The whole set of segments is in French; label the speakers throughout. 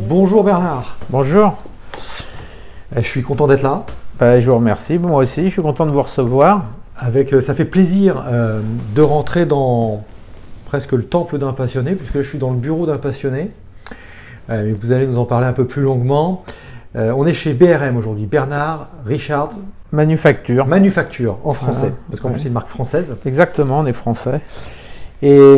Speaker 1: Bonjour Bernard.
Speaker 2: Bonjour.
Speaker 1: Je suis content d'être là.
Speaker 2: Je vous remercie, moi aussi, je suis content de vous recevoir.
Speaker 1: Ça fait plaisir de rentrer dans presque le temple d'un passionné, puisque je suis dans le bureau d'un passionné. Mais vous allez nous en parler un peu plus longuement. On est chez BRM aujourd'hui, Bernard Richards.
Speaker 2: Manufacture.
Speaker 1: Manufacture, en français,
Speaker 2: Voilà.
Speaker 1: parce qu'en plus c'est une marque française.
Speaker 2: Exactement, on est français.
Speaker 1: Et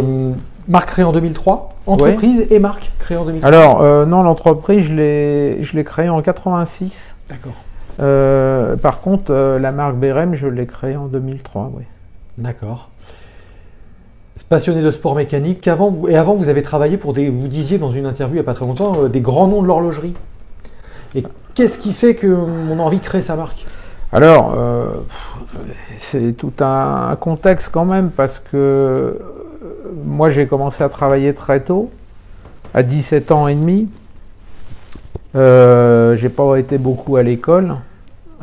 Speaker 1: marque créée en 2003, entreprise et marque créée en 2003.
Speaker 2: Alors, non, l'entreprise, je l'ai créée en 86.
Speaker 1: D'accord.
Speaker 2: Par contre, la marque BRM, je l'ai créée en 2003, oui.
Speaker 1: D'accord. Passionné de sport mécanique, avant vous avez travaillé pour vous disiez dans une interview il n'y a pas très longtemps, des grands noms de l'horlogerie. Et qu'est-ce qui fait qu'on a envie de créer sa marque?
Speaker 2: Alors, c'est tout un contexte quand même, parce que moi j'ai commencé à travailler très tôt, à 17 ans et demi. J'ai pas été beaucoup à l'école,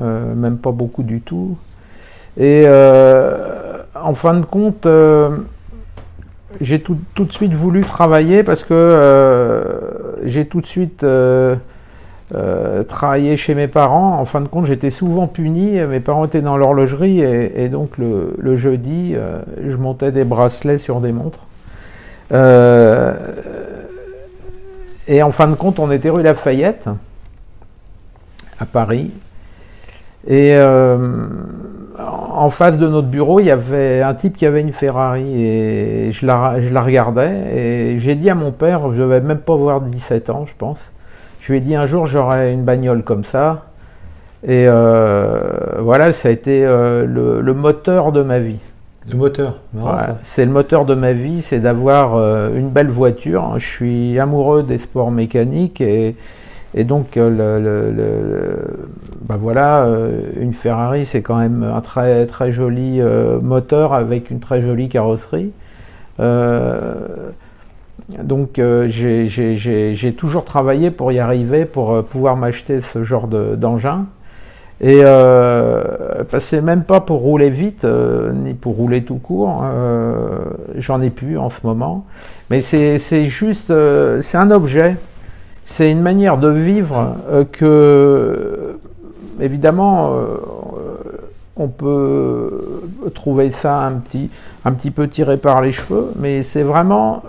Speaker 2: même pas beaucoup du tout. Et en fin de compte, j'ai tout de suite voulu travailler parce que j'ai tout de suite travaillé chez mes parents. En fin de compte, j'étais souvent puni. Mes parents étaient dans l'horlogerie et donc le jeudi, je montais des bracelets sur des montres. Et en fin de compte, on était rue Lafayette, à Paris. Et en face de notre bureau, il y avait un type qui avait une Ferrari et je la regardais. Et j'ai dit à mon père, je ne devais même pas avoir 17 ans, je pense. Je lui ai dit un jour, j'aurai une bagnole comme ça. Et voilà, ça a été le moteur de ma vie.
Speaker 1: Le moteur,
Speaker 2: Voilà, c'est le moteur de ma vie, c'est d'avoir une belle voiture. Je suis amoureux des sports mécaniques et donc voilà, une Ferrari c'est quand même un très très joli moteur avec une très jolie carrosserie. Donc j'ai toujours travaillé pour y arriver, pour pouvoir m'acheter ce genre d'engin. Et c'est même pas pour rouler vite, ni pour rouler tout court, j'en ai plus en ce moment. Mais c'est juste, c'est un objet, c'est une manière de vivre que, évidemment, on peut trouver ça un petit peu tiré par les cheveux, mais c'est vraiment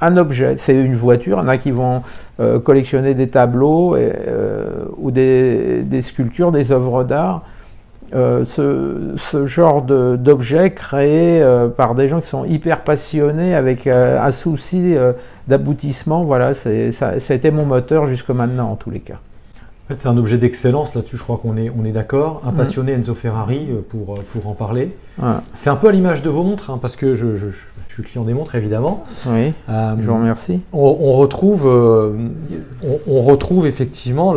Speaker 2: un objet, c'est une voiture. Il y en a qui vont collectionner des tableaux ou des sculptures, des œuvres d'art. Ce genre d'objet créé par des gens qui sont hyper passionnés avec un souci d'aboutissement, voilà, ça a été mon moteur jusque maintenant en tous les cas.
Speaker 1: En fait, c'est un objet d'excellence, là-dessus je crois qu'on est d'accord. Un passionné Enzo Ferrari pour en parler. Ouais. C'est un peu à l'image de vos montres, hein, parce que je suis client des montres évidemment.
Speaker 2: Oui, je vous remercie.
Speaker 1: On retrouve effectivement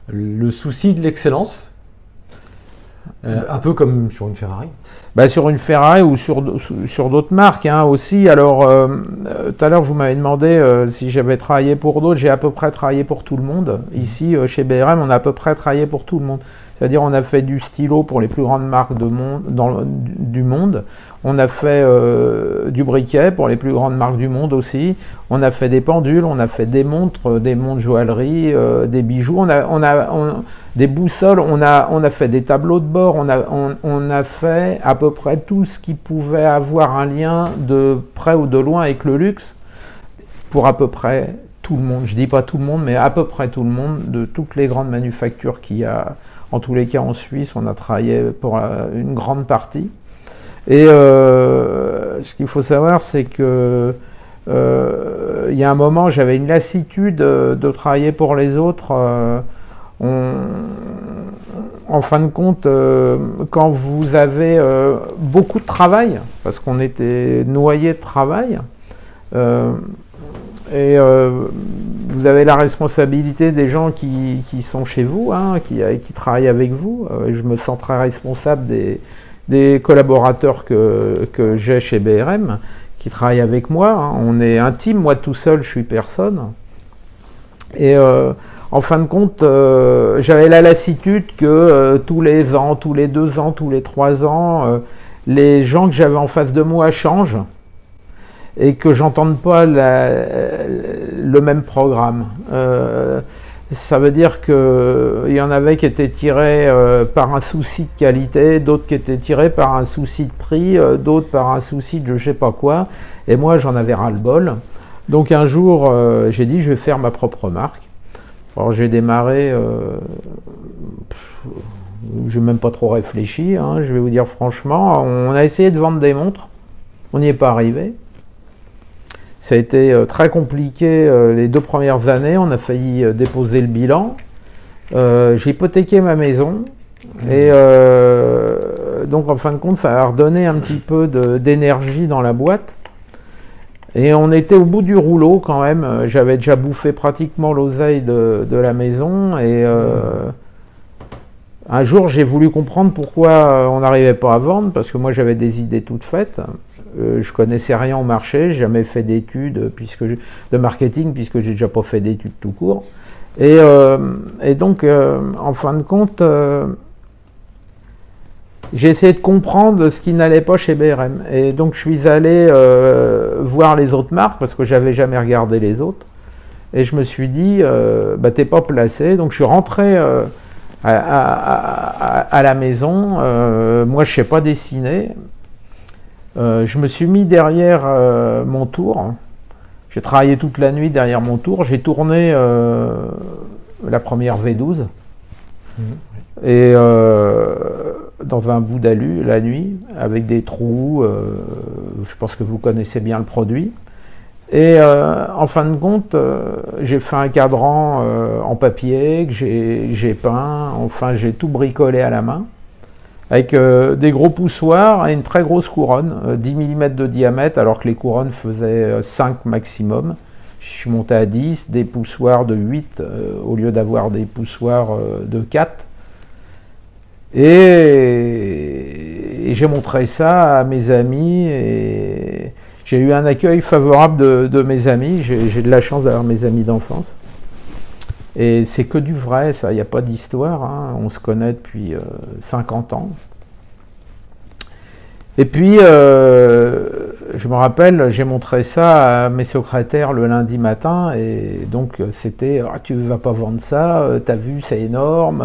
Speaker 1: le souci de l'excellence, un peu comme sur une Ferrari.
Speaker 2: Sur une Ferrari ou sur d'autres marques hein, aussi. Alors, tout à l'heure, vous m'avez demandé si j'avais travaillé pour d'autres. J'ai à peu près travaillé pour tout le monde. Ici, chez BRM, on a à peu près travaillé pour tout le monde. C'est-à-dire, on a fait du stylo pour les plus grandes marques du monde. On a fait du briquet pour les plus grandes marques du monde aussi. On a fait des pendules, on a fait des montres joaillerie, des bijoux. Des boussoles, on a fait des tableaux de bord, on a fait à peu près tout ce qui pouvait avoir un lien de près ou de loin avec le luxe pour à peu près tout le monde. Je dis pas tout le monde, mais à peu près tout le monde, de toutes les grandes manufactures qu'il y a. En tous les cas en Suisse, on a travaillé pour une grande partie. Et ce qu'il faut savoir, c'est que il y a un moment, j'avais une lassitude de travailler pour les autres. En fin de compte, quand vous avez beaucoup de travail, parce qu'on était noyé de travail, vous avez la responsabilité des gens qui sont chez vous, hein, qui travaillent avec vous. Je me sens très responsable des collaborateurs que j'ai chez BRM, qui travaillent avec moi. Hein. On est intime, moi tout seul, je suis personne. Et en fin de compte, j'avais la lassitude que tous les ans, tous les 2 ans, tous les 3 ans, les gens que j'avais en face de moi changent. et que j'entende pas le même programme. Ça veut dire qu'il y en avait qui étaient tirés par un souci de qualité, d'autres qui étaient tirés par un souci de prix, d'autres par un souci de je sais pas quoi. Et moi, j'en avais ras-le-bol. Donc un jour, j'ai dit, je vais faire ma propre marque. Alors j'ai démarré, je n'ai même pas trop réfléchi, hein, je vais vous dire franchement. On a essayé de vendre des montres, on n'y est pas arrivé. Ça a été très compliqué les 2 premières années, on a failli déposer le bilan. J'ai hypothéqué ma maison et donc en fin de compte ça a redonné un petit peu d'énergie dans la boîte. Et on était au bout du rouleau quand même, j'avais déjà bouffé pratiquement l'oseille de la maison et un jour j'ai voulu comprendre pourquoi on n'arrivait pas à vendre, parce que moi j'avais des idées toutes faites. Je connaissais rien au marché, j'ai jamais fait d'études de marketing puisque j'ai déjà pas fait d'études tout court. Et donc en fin de compte, j'ai essayé de comprendre ce qui n'allait pas chez BRM. Et donc je suis allé voir les autres marques parce que j'avais jamais regardé les autres. Et je me suis dit, bah, t'es pas placé. Donc je suis rentré à la maison. Moi je sais pas dessiner. Je me suis mis derrière mon tour. J'ai travaillé toute la nuit derrière mon tour. J'ai tourné la première V12. Et dans un bout d'alu la nuit, avec des trous. Je pense que vous connaissez bien le produit. Et en fin de compte, j'ai fait un cadran en papier que j'ai peint. Enfin, j'ai tout bricolé à la main. Avec des gros poussoirs et une très grosse couronne, 10 mm de diamètre, alors que les couronnes faisaient 5 maximum. Je suis monté à 10, des poussoirs de 8 au lieu d'avoir des poussoirs de 4. Et j'ai montré ça à mes amis et j'ai eu un accueil favorable de mes amis. J'ai de la chance d'avoir mes amis d'enfance. Et c'est que du vrai, ça, il n'y a pas d'histoire, hein. On se connaît depuis 50 ans. Et puis, je me rappelle, j'ai montré ça à mes secrétaires le lundi matin, et donc c'était « tu ne vas pas vendre ça, t'as vu, c'est énorme,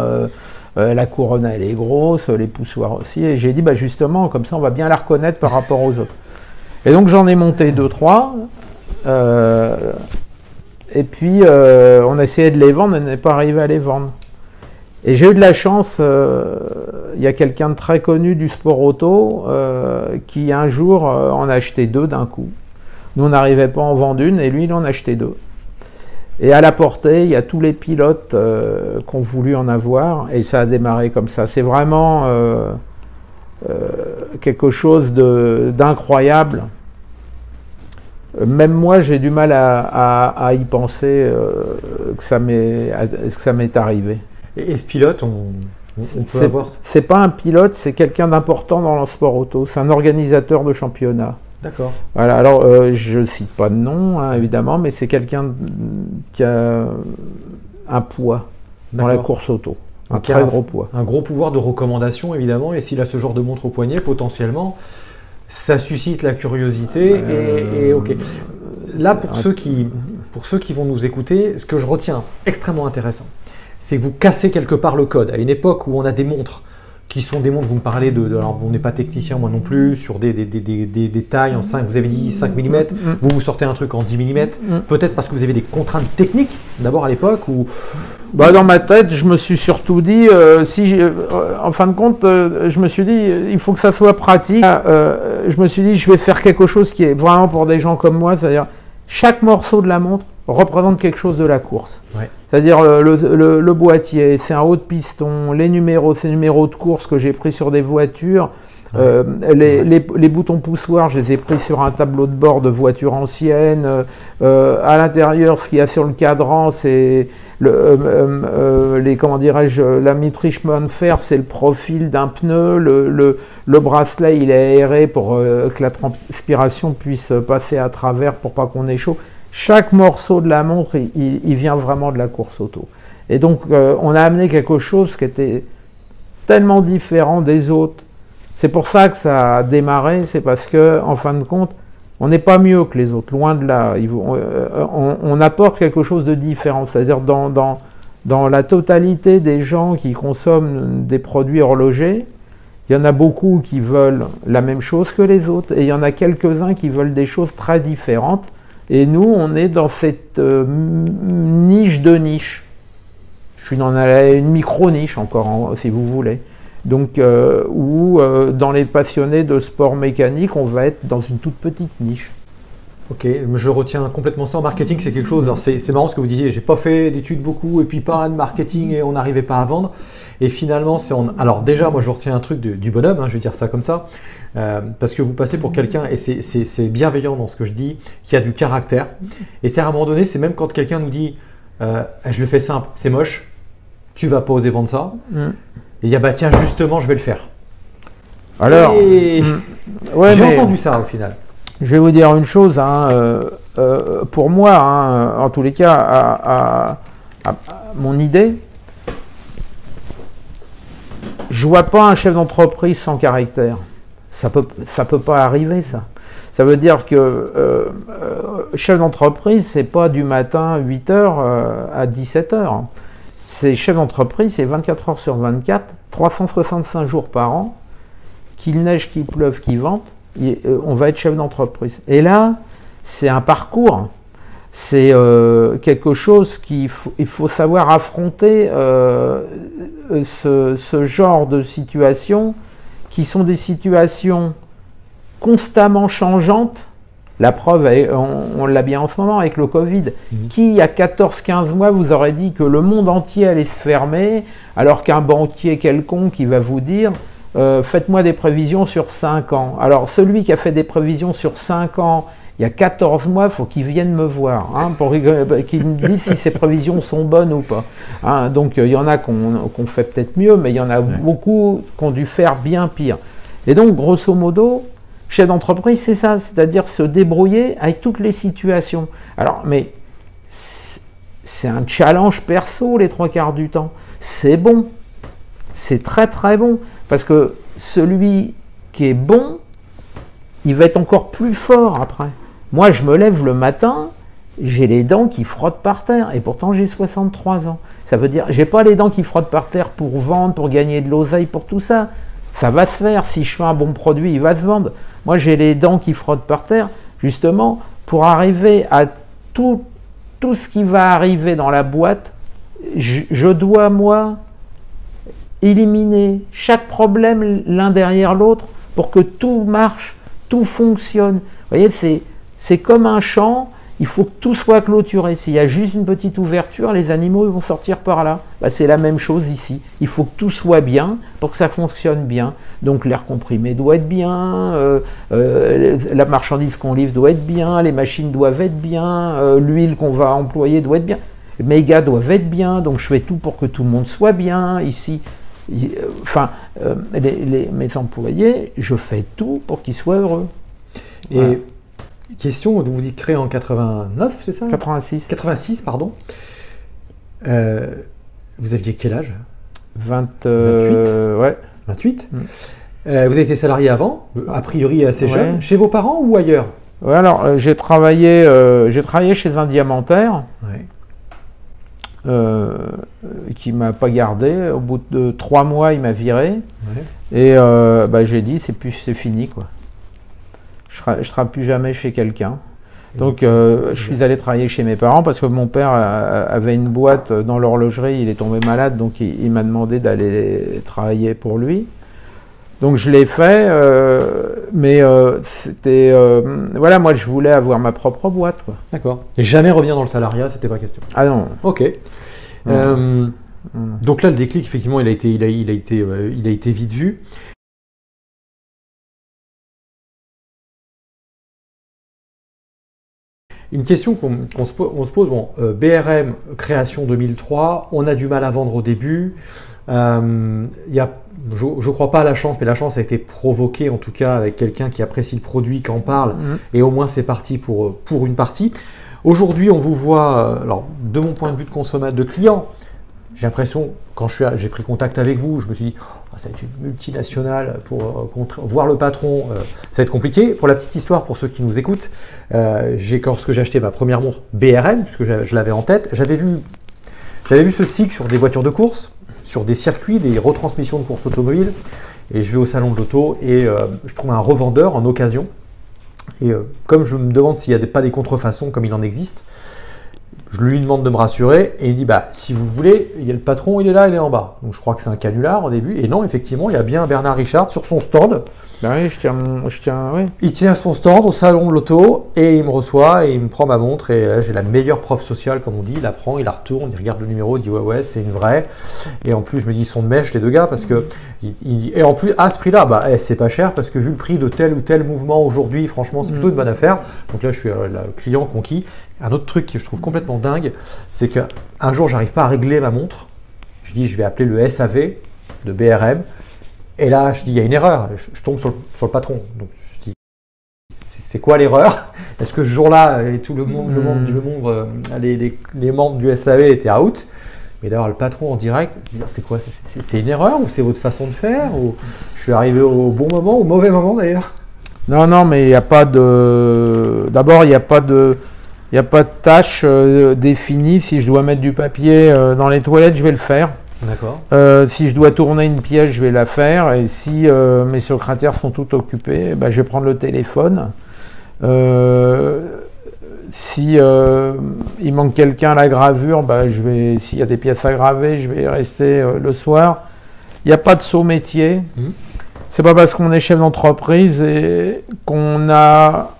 Speaker 2: la couronne elle est grosse, les poussoirs aussi », et j'ai dit bah, « justement, comme ça on va bien la reconnaître par rapport aux autres ». Et donc j'en ai monté 2-3, et puis on essayait de les vendre, on n'est pas arrivé à les vendre. Et j'ai eu de la chance, il y a quelqu'un de très connu du sport auto qui un jour en a acheté 2 d'un coup. Nous on n'arrivait pas à en vendre une et lui il en a acheté 2. Et à la portée, il y a tous les pilotes qui ont voulu en avoir et ça a démarré comme ça. C'est vraiment quelque chose d'incroyable. Même moi, j'ai du mal à y penser que ça m'est arrivé.
Speaker 1: Et ce pilote, on peut avoir...
Speaker 2: C'est pas un pilote, c'est quelqu'un d'important dans le sport auto. C'est un organisateur de championnat.
Speaker 1: D'accord.
Speaker 2: Voilà, alors je ne cite pas de nom, hein, évidemment, mais c'est quelqu'un qui a un poids dans la course auto. Un très gros poids. Un
Speaker 1: gros pouvoir de recommandation, évidemment. Et s'il a ce genre de montre au poignet, potentiellement... ça suscite la curiosité et ok. Là, pour ceux qui vont nous écouter, ce que je retiens extrêmement intéressant, c'est que vous cassez quelque part le code. À une époque où on a des montres qui sont des montres, vous me parlez alors on n'est pas technicien, moi non plus, sur des tailles en 5, vous avez dit 5 mm, vous sortez un truc en 10 mm, peut-être parce que vous avez des contraintes techniques, d'abord à l'époque ou...
Speaker 2: Bah, dans ma tête, je me suis surtout dit, en fin de compte, je me suis dit, il faut que ça soit pratique. Je me suis dit, je vais faire quelque chose qui est vraiment pour des gens comme moi, c'est-à-dire chaque morceau de la montre représente quelque chose de la course. Ouais. C'est-à-dire le boîtier, c'est un haut de piston, les numéros, c'est les numéros de course que j'ai pris sur des voitures. Les boutons poussoirs, je les ai pris sur un tableau de bord de voiture ancienne. À l'intérieur, ce qu'il y a sur le cadran, c'est comment dirais-je, la Mitrichman fer, c'est le profil d'un pneu. Le bracelet, il est aéré pour que la transpiration puisse passer à travers pour pas qu'on ait chaud. Chaque morceau de la montre, il vient vraiment de la course auto. Et donc, on a amené quelque chose qui était tellement différent des autres. C'est pour ça que ça a démarré, c'est parce que, en fin de compte, On n'est pas mieux que les autres, loin de là. On apporte quelque chose de différent. C'est-à-dire dans la totalité des gens qui consomment des produits horlogers, il y en a beaucoup qui veulent la même chose que les autres et il y en a quelques-uns qui veulent des choses très différentes. Et nous, on est dans cette niche de niche. Je suis dans une micro-niche encore, si vous voulez. Donc, dans les passionnés de sport mécanique, on va être dans une toute petite niche.
Speaker 1: Ok, je retiens complètement ça. En marketing, c'est quelque chose. C'est marrant ce que vous disiez. J'ai pas fait d'études beaucoup et puis pas de marketing et on n'arrivait pas à vendre. Et finalement, alors déjà, moi, je retiens un truc du bonhomme. Hein, je vais dire ça comme ça, parce que vous passez pour quelqu'un et c'est bienveillant dans ce que je dis, qui a du caractère. Et c'est à un moment donné, c'est même quand quelqu'un nous dit, je le fais simple, c'est moche, tu vas pas oser vendre ça. Et il y a bah tiens justement, je vais le faire.
Speaker 2: Alors,
Speaker 1: ouais, j'ai entendu ça au final.
Speaker 2: Je vais vous dire une chose, hein, pour moi, hein, en tous les cas, à mon idée, je vois pas un chef d'entreprise sans caractère. Ça peut pas arriver, ça. Ça veut dire que chef d'entreprise, c'est pas du matin 8h à 17h. C'est chef d'entreprise, c'est 24 heures sur 24, 365 jours par an, qu'il neige, qu'il pleuve, qu'il vente. On va être chef d'entreprise. Et là, c'est un parcours. C'est quelque chose il faut savoir affronter ce genre de situations qui sont des situations constamment changeantes. La preuve, on l'a bien en ce moment avec le Covid. Qui, il y a 14-15 mois, vous aurait dit que le monde entier allait se fermer, alors qu'un banquier quelconque qui va vous dire faites-moi des prévisions sur 5 ans. Alors, celui qui a fait des prévisions sur 5 ans, il y a 14 mois, il faut qu'il vienne me voir, hein, pour qu'il me dise si ses prévisions sont bonnes ou pas. Hein, donc, il y en a qu'on fait peut-être mieux, mais il y en a beaucoup qui ont dû faire bien pire. Et donc, grosso modo, chef d'entreprise, c'est ça, c'est-à-dire se débrouiller avec toutes les situations. Alors, mais c'est un challenge perso les 3/4 du temps. C'est bon, c'est très très bon. Parce que celui qui est bon, il va être encore plus fort après. Moi, je me lève le matin, j'ai les dents qui frottent par terre. Et pourtant, j'ai 63 ans. Ça veut dire, j'ai pas les dents qui frottent par terre pour vendre, pour gagner de l'oseille, pour tout ça. Ça va se faire. Si je fais un bon produit, il va se vendre. Moi, j'ai les dents qui frottent par terre, justement, pour arriver à tout ce qui va arriver dans la boîte. Je dois, moi, éliminer chaque problème l'un derrière l'autre pour que tout marche, tout fonctionne. Vous voyez, c'est comme un champ, il faut que tout soit clôturé. S'il y a juste une petite ouverture, les animaux ils vont sortir par là. Bah, c'est la même chose ici. Il faut que tout soit bien pour que ça fonctionne bien. Donc l'air comprimé doit être bien, la marchandise qu'on livre doit être bien, les machines doivent être bien, l'huile qu'on va employer doit être bien, mes gars doivent être bien, donc je fais tout pour que tout le monde soit bien ici. Enfin, mes employés, je fais tout pour qu'ils soient heureux.
Speaker 1: Et voilà. Question, vous dites créé en 89, c'est ça?
Speaker 2: 86.
Speaker 1: 86, pardon. Vous aviez quel âge?
Speaker 2: 28. Ouais.
Speaker 1: 28. Vous avez été salarié avant, a priori assez jeune, chez vos parents ou ailleurs?
Speaker 2: Ouais, alors j'ai travaillé chez un diamantaire. Ouais. Qui m'a pas gardé. Au bout de 3 mois, il m'a viré. Ouais. Et bah, j'ai dit, c'est fini, quoi. Je serai plus jamais chez quelqu'un. Donc, je suis allé travailler chez mes parents parce que mon père avait une boîte dans l'horlogerie. Il est tombé malade, donc il m'a demandé d'aller travailler pour lui. Donc, je l'ai fait, mais c'était... voilà, moi, je voulais avoir ma propre boîte, quoi.
Speaker 1: D'accord. Et jamais revenir dans le salariat, c'était pas question.
Speaker 2: Ah non.
Speaker 1: Ok. Donc là, le déclic, effectivement, il a été vite vu. Une question qu'on se pose, bon, BRM, création 2003, on a du mal à vendre au début. Je ne crois pas à la chance, mais la chance a été provoquée en tout cas avec quelqu'un qui apprécie le produit, qui en parle, et au moins c'est parti pour une partie. Aujourd'hui, on vous voit, alors de mon point de vue de consommateur, de client, j'ai l'impression, quand j'ai pris contact avec vous, je me suis dit, oh, ça va être une multinationale pour voir le patron, ça va être compliqué. Pour la petite histoire, pour ceux qui nous écoutent, lorsque j'ai acheté ma première montre BRM, puisque je l'avais en tête, j'avais vu ce cycle sur des voitures de course, sur des circuits, des retransmissions de courses automobiles, et je vais au salon de l'auto et je trouve un revendeur en occasion. Et comme je me demande s'il n'y a pas des contrefaçons comme il en existe, je lui demande de me rassurer et il dit bah si vous voulez, il y a le patron, il est là, il est en bas. Donc je crois que c'est un canular au début. Et non, effectivement, il y a bien Bernard Richard sur son stand.
Speaker 2: Ben oui, oui.
Speaker 1: Il tient son stand au salon de l'auto et il me reçoit et il me prend ma montre et j'ai la meilleure preuve sociale comme on dit. Il la prend, il la retourne, il regarde le numéro, il dit ouais c'est une vraie. Et en plus je me dis ils sont de mèche les deux gars parce que et en plus à ce prix-là bah c'est pas cher parce que vu le prix de tel ou tel mouvement aujourd'hui, franchement c'est plutôt une bonne affaire. Donc là je suis le client conquis. Un autre truc que je trouve complètement dingue, c'est qu'un jour j'arrive pas à régler ma montre. Je dis je vais appeler le SAV de BRM. Et là, je dis, il y a une erreur. Je tombe sur le patron. Donc, je dis, c'est quoi l'erreur? Est-ce que ce jour-là, tout le monde, les membres du SAV étaient out? Mais d'avoir le patron en direct, c'est quoi? C'est une erreur ou c'est votre façon de faire? Ou je suis arrivé au bon moment, au mauvais moment d'ailleurs?
Speaker 2: Non, mais il n'y a pas de. D'abord, il n'y a pas de tâche définie. Si je dois mettre du papier dans les toilettes, je vais le faire.
Speaker 1: D'accord.
Speaker 2: Si je dois tourner une pièce, je vais la faire. Et si mes secrétaires sont toutes occupées, je vais prendre le téléphone. Si il manque quelqu'un à la gravure, s'il y a des pièces à graver, je vais rester le soir. Il n'y a pas de saut métier. C'est pas parce qu'on est chef d'entreprise et qu'on a,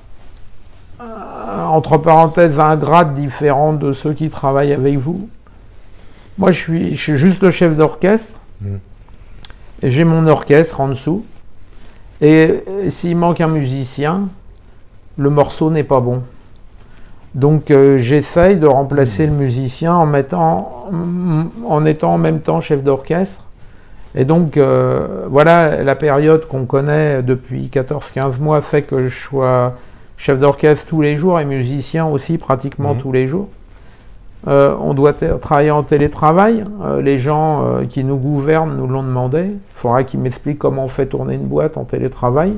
Speaker 2: entre parenthèses, un grade différent de ceux qui travaillent avec vous. Moi, je suis juste le chef d'orchestre. Et j'ai mon orchestre en dessous. Et s'il manque un musicien, le morceau n'est pas bon. Donc, j'essaye de remplacer le musicien en étant en même temps chef d'orchestre. Et donc, voilà, la période qu'on connaît depuis 14-15 mois fait que je sois chef d'orchestre tous les jours et musicien aussi pratiquement tous les jours. On doit travailler en télétravail. Les gens qui nous gouvernent nous l'ont demandé. Il faudra qu'ils m'expliquent comment on fait tourner une boîte en télétravail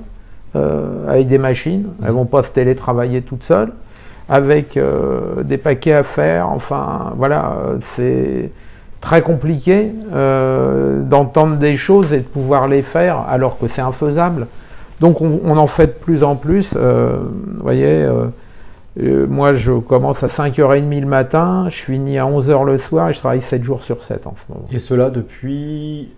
Speaker 2: avec des machines. Elles ne vont pas se télétravailler toutes seules, avec des paquets à faire. Enfin, voilà, c'est très compliqué d'entendre des choses et de pouvoir les faire alors que c'est infaisable. Donc on en fait de plus en plus. Vous voyez, moi je commence à 5h30 le matin, je finis à 11h le soir et je travaille 7 jours sur 7 en ce moment.
Speaker 1: Et cela depuis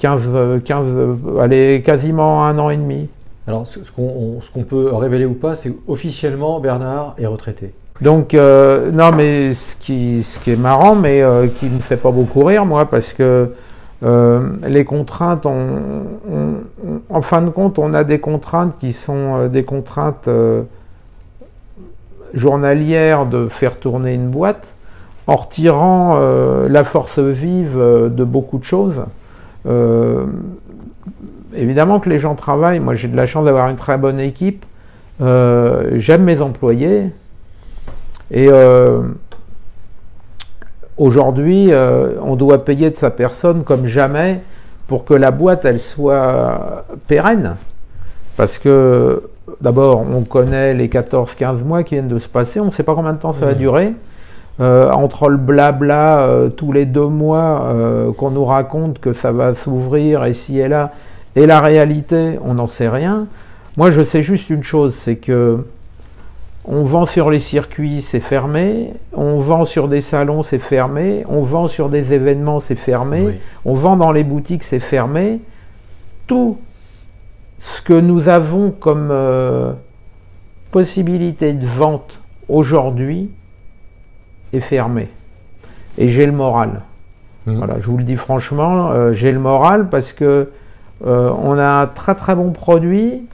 Speaker 2: allez, quasiment 1 an et demi.
Speaker 1: Alors ce qu'on peut révéler ou pas, c'est officiellement Bernard est retraité.
Speaker 2: Donc, non, mais ce qui est marrant, mais qui ne me fait pas beaucoup rire, moi, parce que les contraintes, en fin de compte, on a des contraintes qui sont des contraintes journalières de faire tourner une boîte, en retirant la force vive de beaucoup de choses. Évidemment que les gens travaillent. Moi, j'ai de la chance d'avoir une très bonne équipe. J'aime mes employés. Et aujourd'hui, on doit payer de sa personne comme jamais pour que la boîte, elle soit pérenne. Parce que, d'abord, on connaît les 14-15 mois qui viennent de se passer, on ne sait pas combien de temps ça va durer. Entre le blabla, tous les 2 mois, qu'on nous raconte que ça va s'ouvrir et ci et là, et la réalité, on n'en sait rien. Moi, je sais juste une chose, c'est que on vend sur les circuits, c'est fermé. On vend sur des salons, c'est fermé. On vend sur des événements, c'est fermé. Oui. On vend dans les boutiques, c'est fermé. Tout ce que nous avons comme possibilité de vente aujourd'hui est fermé. Et j'ai le moral. Voilà, je vous le dis franchement, j'ai le moral parce que on a un très très bon produit.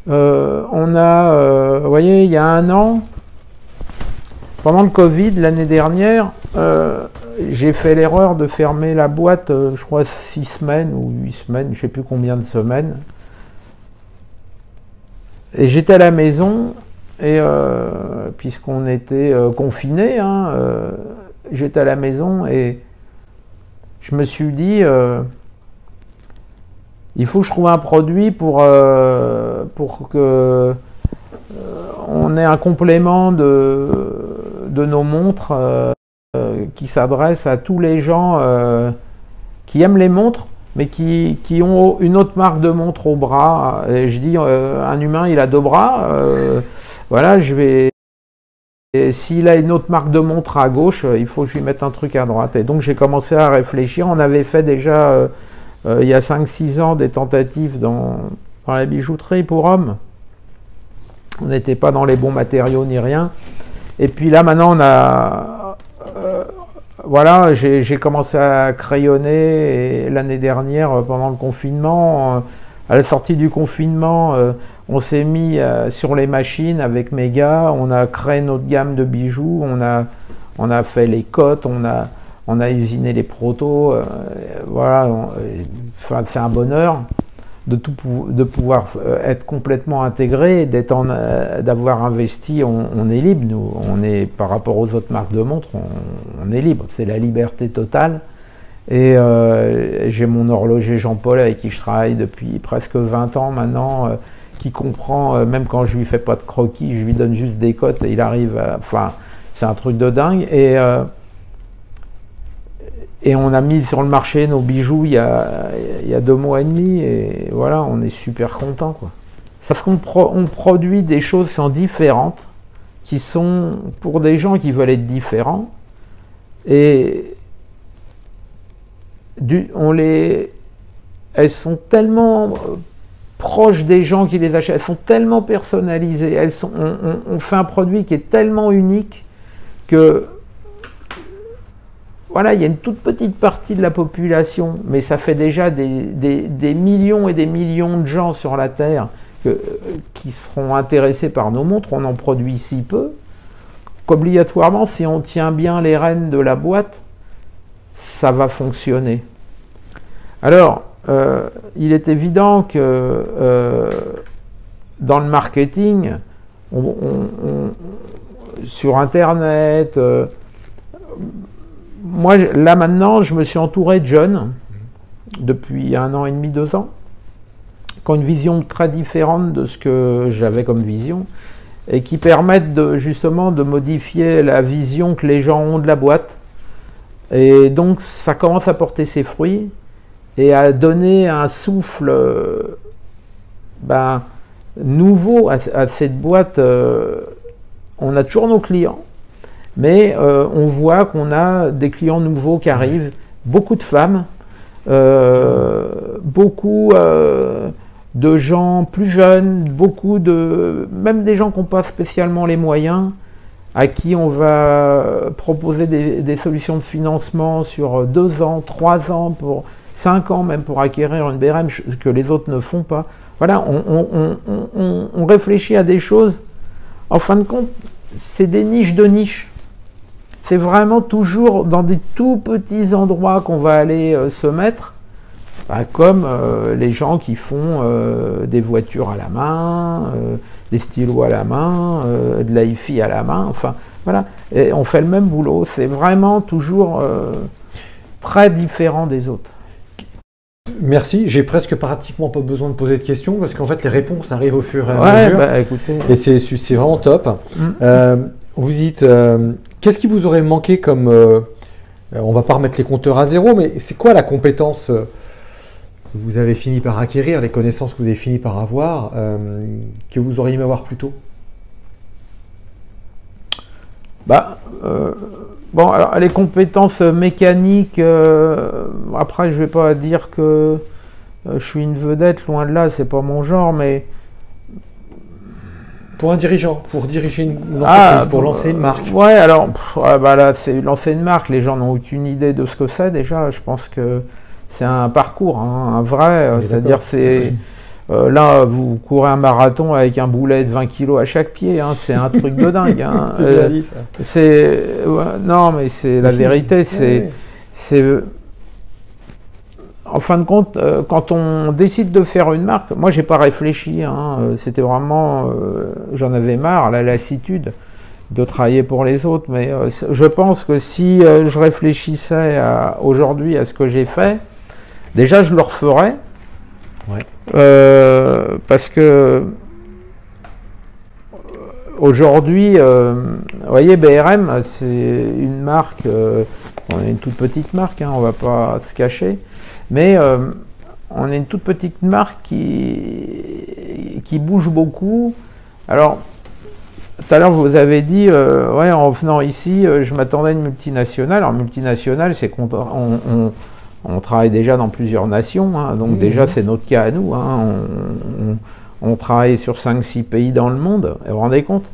Speaker 2: On a, vous voyez, il y a 1 an, pendant le Covid, l'année dernière, j'ai fait l'erreur de fermer la boîte, je crois 6 semaines ou 8 semaines, je ne sais plus combien de semaines. Et j'étais à la maison, et puisqu'on était confinés, j'étais à la maison et je me suis dit, il faut que je trouve un produit pour que on ait un complément de nos montres qui s'adresse à tous les gens qui aiment les montres, mais qui ont une autre marque de montre au bras. Et je dis, un humain, il a 2 bras. Voilà, et s'il a une autre marque de montre à gauche, il faut que je lui mette un truc à droite. Et donc j'ai commencé à réfléchir. On avait fait déjà, il y a 5-6 ans, des tentatives dans la bijouterie pour hommes. On n'était pas dans les bons matériaux ni rien. Et puis là, maintenant, on a... voilà, j'ai commencé à crayonner l'année dernière, pendant le confinement. À la sortie du confinement, on s'est mis sur les machines avec mes gars. On a créé notre gamme de bijoux. On a fait les cotes. On a usiné les protos. Voilà, enfin, c'est un bonheur de pouvoir être complètement intégré, d'avoir investi. On est libre, nous. On est, par rapport aux autres marques de montres, on est libre. C'est la liberté totale. Et j'ai mon horloger Jean-Paul avec qui je travaille depuis presque 20 ans maintenant, qui comprend, même quand je lui fais pas de croquis, je lui donne juste des cotes et il arrive à... Enfin, c'est un truc de dingue. Et on a mis sur le marché nos bijoux il y a 2 mois et demi, et voilà, on est super content, quoi. Parce qu'on produit des choses qui sont différentes, qui sont pour des gens qui veulent être différents, et elles sont tellement proches des gens qui les achètent, elles sont tellement personnalisées, on fait un produit qui est tellement unique que voilà, il y a une toute petite partie de la population, mais ça fait déjà des millions et des millions de gens sur la Terre qui seront intéressés par nos montres. On en produit si peu qu'obligatoirement, si on tient bien les rênes de la boîte, ça va fonctionner. Alors, il est évident que dans le marketing, sur Internet, moi, là maintenant, je me suis entouré de jeunes, depuis 1 an et demi, 2 ans, qui ont une vision très différente de ce que j'avais comme vision, et qui permettent justement de modifier la vision que les gens ont de la boîte. Et donc, ça commence à porter ses fruits, et à donner un souffle nouveau à cette boîte. On a toujours nos clients, mais on voit qu'on a des clients nouveaux qui arrivent, beaucoup de femmes, beaucoup de gens plus jeunes, même des gens qui n'ont pas spécialement les moyens, à qui on va proposer des solutions de financement sur 2 ans, 3 ans, pour 5 ans même, pour acquérir une BRM, que les autres ne font pas. Voilà, on réfléchit à des choses. En fin de compte, c'est des niches de niches. C'est vraiment toujours dans des tout petits endroits qu'on va aller se mettre, comme les gens qui font des voitures à la main, des stylos à la main, de l'hi-fi à la main, enfin voilà, et on fait le même boulot. C'est vraiment toujours très différent des autres.
Speaker 1: Merci, j'ai presque pratiquement pas besoin de poser de questions parce qu'en fait les réponses arrivent au fur et à mesure.
Speaker 2: Écoutez.
Speaker 1: Et c'est vraiment top. Vous dites, qu'est-ce qui vous aurait manqué comme... on va pas remettre les compteurs à zéro, mais c'est quoi la compétence que vous avez fini par acquérir, les connaissances que vous avez fini par avoir, que vous auriez aimé avoir plus tôt?
Speaker 2: Bon, alors les compétences mécaniques, après je vais pas dire que je suis une vedette, loin de là, c'est pas mon genre, mais...
Speaker 1: Pour un dirigeant, pour diriger une entreprise, pour lancer une marque.
Speaker 2: Ouais, alors, là, c'est lancer une marque, les gens n'ont aucune idée de ce que c'est déjà. Je pense que c'est un parcours, hein, un vrai, c'est-à-dire c'est... là, vous courez un marathon avec un boulet de 20 kg à chaque pied, hein, c'est un truc de dingue. Hein. Non, mais c'est la vérité. En fin de compte, quand on décide de faire une marque, moi, j'ai pas réfléchi. Hein, c'était vraiment, j'en avais marre, la lassitude. de travailler pour les autres, mais je pense que si je réfléchissais aujourd'hui à ce que j'ai fait, déjà je le referais, parce que aujourd'hui, vous voyez, BRM, c'est une marque, on est une toute petite marque, hein, on ne va pas se cacher, mais on est une toute petite marque qui bouge beaucoup. Alors, tout à l'heure, vous avez dit, ouais, en venant ici, je m'attendais à une multinationale. Alors, multinationale, c'est qu'on on travaille déjà dans plusieurs nations, hein, donc déjà, c'est notre cas à nous. Hein, on travaille sur 5-6 pays dans le monde. Et vous vous rendez compte?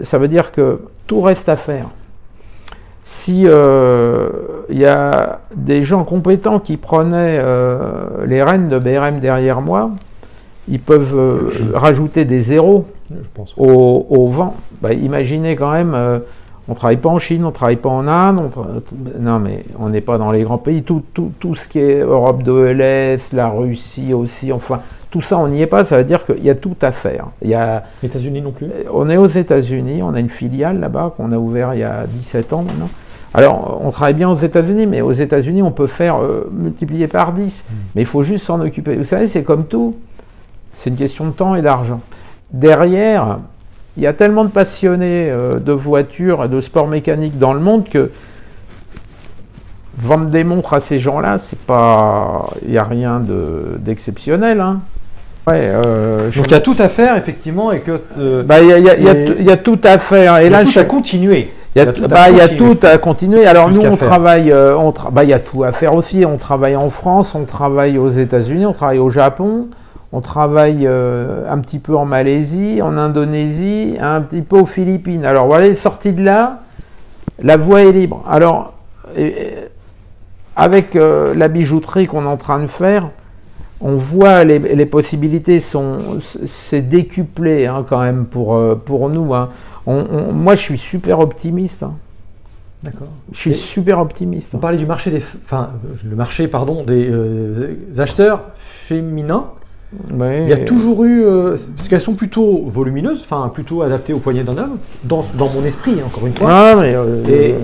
Speaker 2: Ça veut dire que tout reste à faire. Si y a des gens compétents qui prenaient les rênes de BRM derrière moi, ils peuvent rajouter des zéros au vent. Bah, imaginez quand même, on ne travaille pas en Chine, on ne travaille pas en Inde, non mais on n'est pas dans les grands pays, tout ce qui est Europe de l'Est, la Russie aussi, enfin tout ça on n'y est pas, ça veut dire qu'il y a tout à faire.
Speaker 1: États-Unis non plus?
Speaker 2: On est aux États-Unis, on a une filiale là-bas qu'on a ouvert il y a 17 ans maintenant. Alors, on travaille bien aux États-Unis, mais aux États-Unis, on peut faire multiplier par 10. Mais il faut juste s'en occuper. Vous savez, c'est comme tout. C'est une question de temps et d'argent. Derrière, il y a tellement de passionnés de voitures et de sport mécanique dans le monde que vendre des montres à ces gens-là, c'est pas... Il n'y a rien d'exceptionnel, hein. Ouais,
Speaker 1: donc il y a tout à faire, effectivement, et que...
Speaker 2: il y a tout à faire. Et là,
Speaker 1: tout à continuer.
Speaker 2: Il y a tout à continuer. Alors nous, on travaille, il y a tout à faire aussi. On travaille en France, on travaille aux États-Unis, on travaille au Japon, on travaille un petit peu en Malaisie, en Indonésie, un petit peu aux Philippines. Alors voilà, sorti de là, la voie est libre. Alors, avec la bijouterie qu'on est en train de faire, on voit les possibilités, c'est décuplé hein, quand même pour nous. Hein. Moi, je suis super optimiste. Hein.
Speaker 1: D'accord.
Speaker 2: Je suis super optimiste.
Speaker 1: On parlait du marché le marché, pardon, des acheteurs féminins.
Speaker 2: Ouais.
Speaker 1: Il y a toujours eu, parce qu'elles sont plutôt volumineuses, enfin plutôt adaptées au poignet d'un homme, dans mon esprit, hein, encore une fois.
Speaker 2: Ah, mais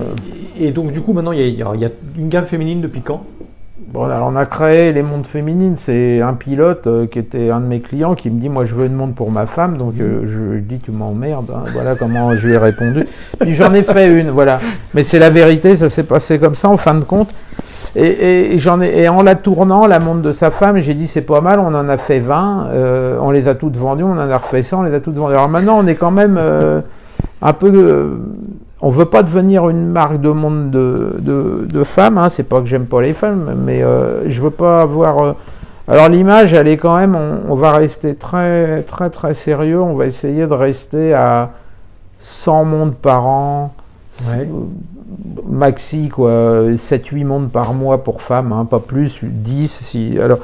Speaker 1: et donc du coup, maintenant, il y a une gamme féminine depuis quand?
Speaker 2: Bon, alors on a créé les montres féminines. C'est un pilote qui était un de mes clients qui me dit, moi je veux une montre pour ma femme, donc je dis tu m'emmerdes, hein. Voilà comment je lui ai répondu. Puis j'en ai fait une, voilà. Mais c'est la vérité, ça s'est passé comme ça en fin de compte. Et en la tournant, la montre de sa femme, j'ai dit c'est pas mal, on en a fait 20, on les a toutes vendues, on en a refait 100, on les a toutes vendues. Alors maintenant on est quand même un peu... on veut pas devenir une marque de montre de femmes, hein. C'est pas que j'aime pas les femmes, mais je veux pas avoir... alors l'image, elle est quand même, on va rester très très très sérieux, on va essayer de rester à 100 montres par an, ouais. Maxi quoi, 7-8 montres par mois pour femmes, hein, pas plus, 10 si... Alors,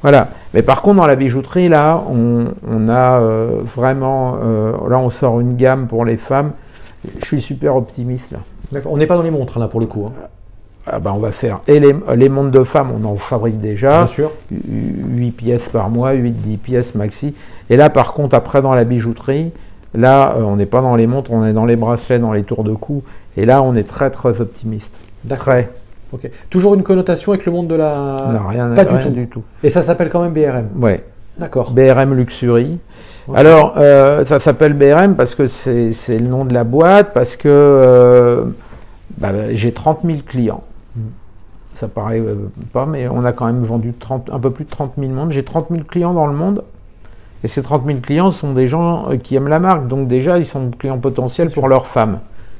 Speaker 2: voilà. Mais par contre, dans la bijouterie, là, on a vraiment... là, on sort une gamme pour les femmes. Je suis super optimiste, là.
Speaker 1: D'accord. On n'est pas dans les montres, là, pour le coup. Hein.
Speaker 2: Ah ben, on va faire... Et les montres de femmes, on en fabrique déjà.
Speaker 1: Bien sûr.
Speaker 2: 8 pièces par mois, 8-10 pièces maxi. Et là, par contre, après, dans la bijouterie, là, on n'est pas dans les montres, on est dans les bracelets, dans les tours de cou. Et là, on est très, très optimiste.
Speaker 1: D'accord. Ok. Toujours une connotation avec le monde de la...
Speaker 2: Non, rien du tout.
Speaker 1: Et ça s'appelle quand même BRM?
Speaker 2: Ouais.
Speaker 1: D'accord.
Speaker 2: BRM Luxury. Okay. Alors, ça s'appelle BRM parce que c'est le nom de la boîte, parce que j'ai 30 000 clients. Ça paraît pas, mais on a quand même vendu un peu plus de 30 000 montres. J'ai 30 000 clients dans le monde. Et ces 30 000 clients sont des gens qui aiment la marque. Donc déjà, ils sont clients potentiels pour leurs femmes.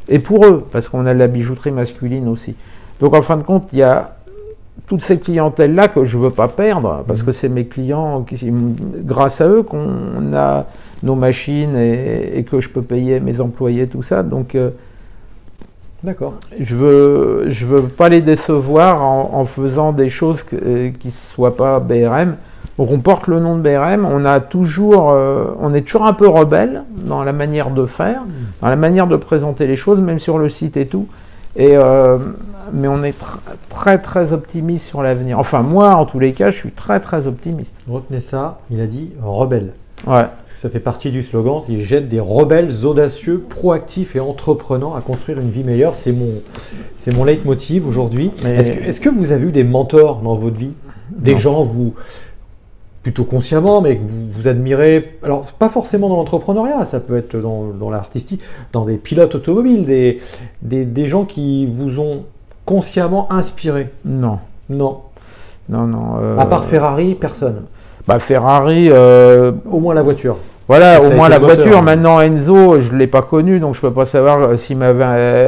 Speaker 2: Et pour eux, parce qu'on a de la bijouterie masculine aussi. Donc en fin de compte, il y a toutes ces clientèles-là que je ne veux pas perdre, parce que c'est mes clients, grâce à eux qu'on a nos machines et que je peux payer mes employés, tout ça. Donc
Speaker 1: d'accord.
Speaker 2: Je veux pas les décevoir en faisant des choses qui ne soient pas BRM. Donc on porte le nom de BRM, on est toujours un peu rebelle dans la manière de faire, dans la manière de présenter les choses, même sur le site et tout. Mais on est très très optimiste sur l'avenir. Enfin moi, en tous les cas, je suis très très optimiste.
Speaker 1: Retenez ça, il a dit rebelle.
Speaker 2: Ouais.
Speaker 1: Ça fait partie du slogan, ils jettent des rebelles audacieux, proactifs et entreprenants à construire une vie meilleure. C'est mon leitmotiv aujourd'hui.
Speaker 2: Mais-
Speaker 1: Est-ce que vous avez eu des mentors dans votre vie? Des
Speaker 2: Non.
Speaker 1: gens, vous, plutôt consciemment, mais que vous admirez, alors pas forcément dans l'entrepreneuriat, ça peut être dans l'artistique, dans des pilotes automobiles, des gens qui vous ont consciemment inspiré?
Speaker 2: Non.
Speaker 1: Non.
Speaker 2: Non.
Speaker 1: À part Ferrari, personne.
Speaker 2: Bah, Ferrari,
Speaker 1: Au moins la voiture.
Speaker 2: voilà,
Speaker 1: Ça
Speaker 2: au
Speaker 1: a
Speaker 2: moins
Speaker 1: été
Speaker 2: la
Speaker 1: le moteur,
Speaker 2: voiture.
Speaker 1: hein.
Speaker 2: Maintenant, Enzo, je ne l'ai pas connu, donc je ne peux pas savoir s'il m'aurait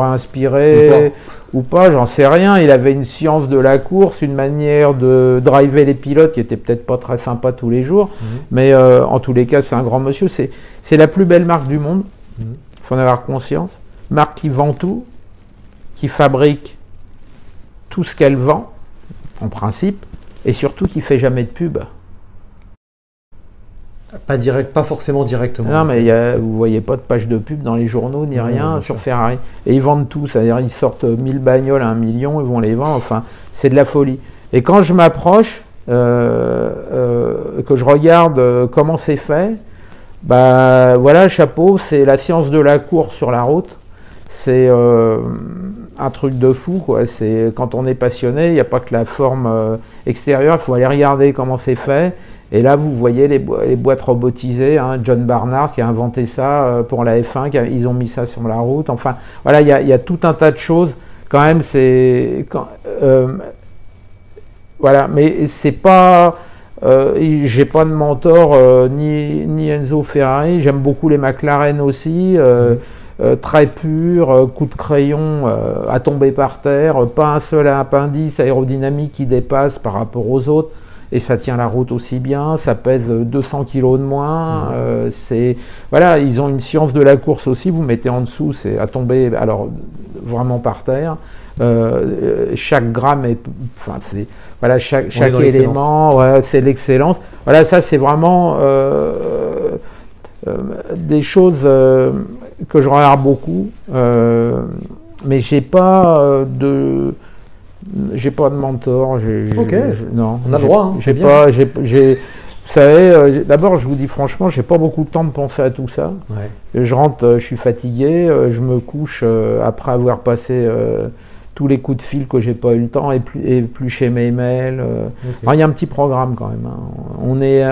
Speaker 2: inspiré ou pas, j'en sais rien. Il avait une science de la course, une manière de driver les pilotes qui était peut-être pas très sympa tous les jours, mais en tous les cas, c'est un grand monsieur. C'est la plus belle marque du monde, il faut en avoir conscience. Marque qui vend tout, qui fabrique tout ce qu'elle vend, en principe, et surtout qui fait jamais de pub.
Speaker 1: Pas forcément directement.
Speaker 2: Non, mais vous voyez pas de page de pub dans les journaux ni rien
Speaker 1: bien
Speaker 2: sur
Speaker 1: sûr.
Speaker 2: Ferrari. Et ils vendent tout, c'est-à-dire ils sortent 1000 bagnoles à 1 million, ils vont les vendre, enfin, c'est de la folie. Et quand je m'approche, que je regarde comment c'est fait, bah voilà, chapeau, c'est la science de la course sur la route. C'est un truc de fou, quoi. C'est quand on est passionné, il n'y a pas que la forme extérieure, il faut aller regarder comment c'est fait. Et là, vous voyez les boîtes robotisées, hein, John Barnard qui a inventé ça pour la F1, ils ont mis ça sur la route. Enfin, voilà, il y a tout un tas de choses. Quand même, voilà, mais c'est pas... j'ai pas de mentor, ni Enzo Ferrari. J'aime beaucoup les McLaren aussi. Très pur, coup de crayon à tomber par terre, pas un seul appendice aérodynamique qui dépasse par rapport aux autres, et ça tient la route aussi bien, ça pèse 200 kg de moins, voilà, ils ont une science de la course aussi, vous mettez en dessous, c'est à tomber alors vraiment par terre, chaque gramme est, enfin c'est, voilà, chaque élément, ouais, c'est l'excellence, voilà, ça c'est vraiment des choses que je regarde beaucoup, mais j'ai pas de mentor. Non,
Speaker 1: on a le droit. Hein,
Speaker 2: j'ai pas. Vous savez, d'abord, je vous dis franchement, j'ai pas beaucoup de temps de penser à tout ça.
Speaker 1: Ouais.
Speaker 2: Je rentre, je suis fatigué, je me couche après avoir passé tous les coups de fil que j'ai pas eu le temps, éplucher mes mails. Enfin, il y a un petit programme quand même. Hein. On est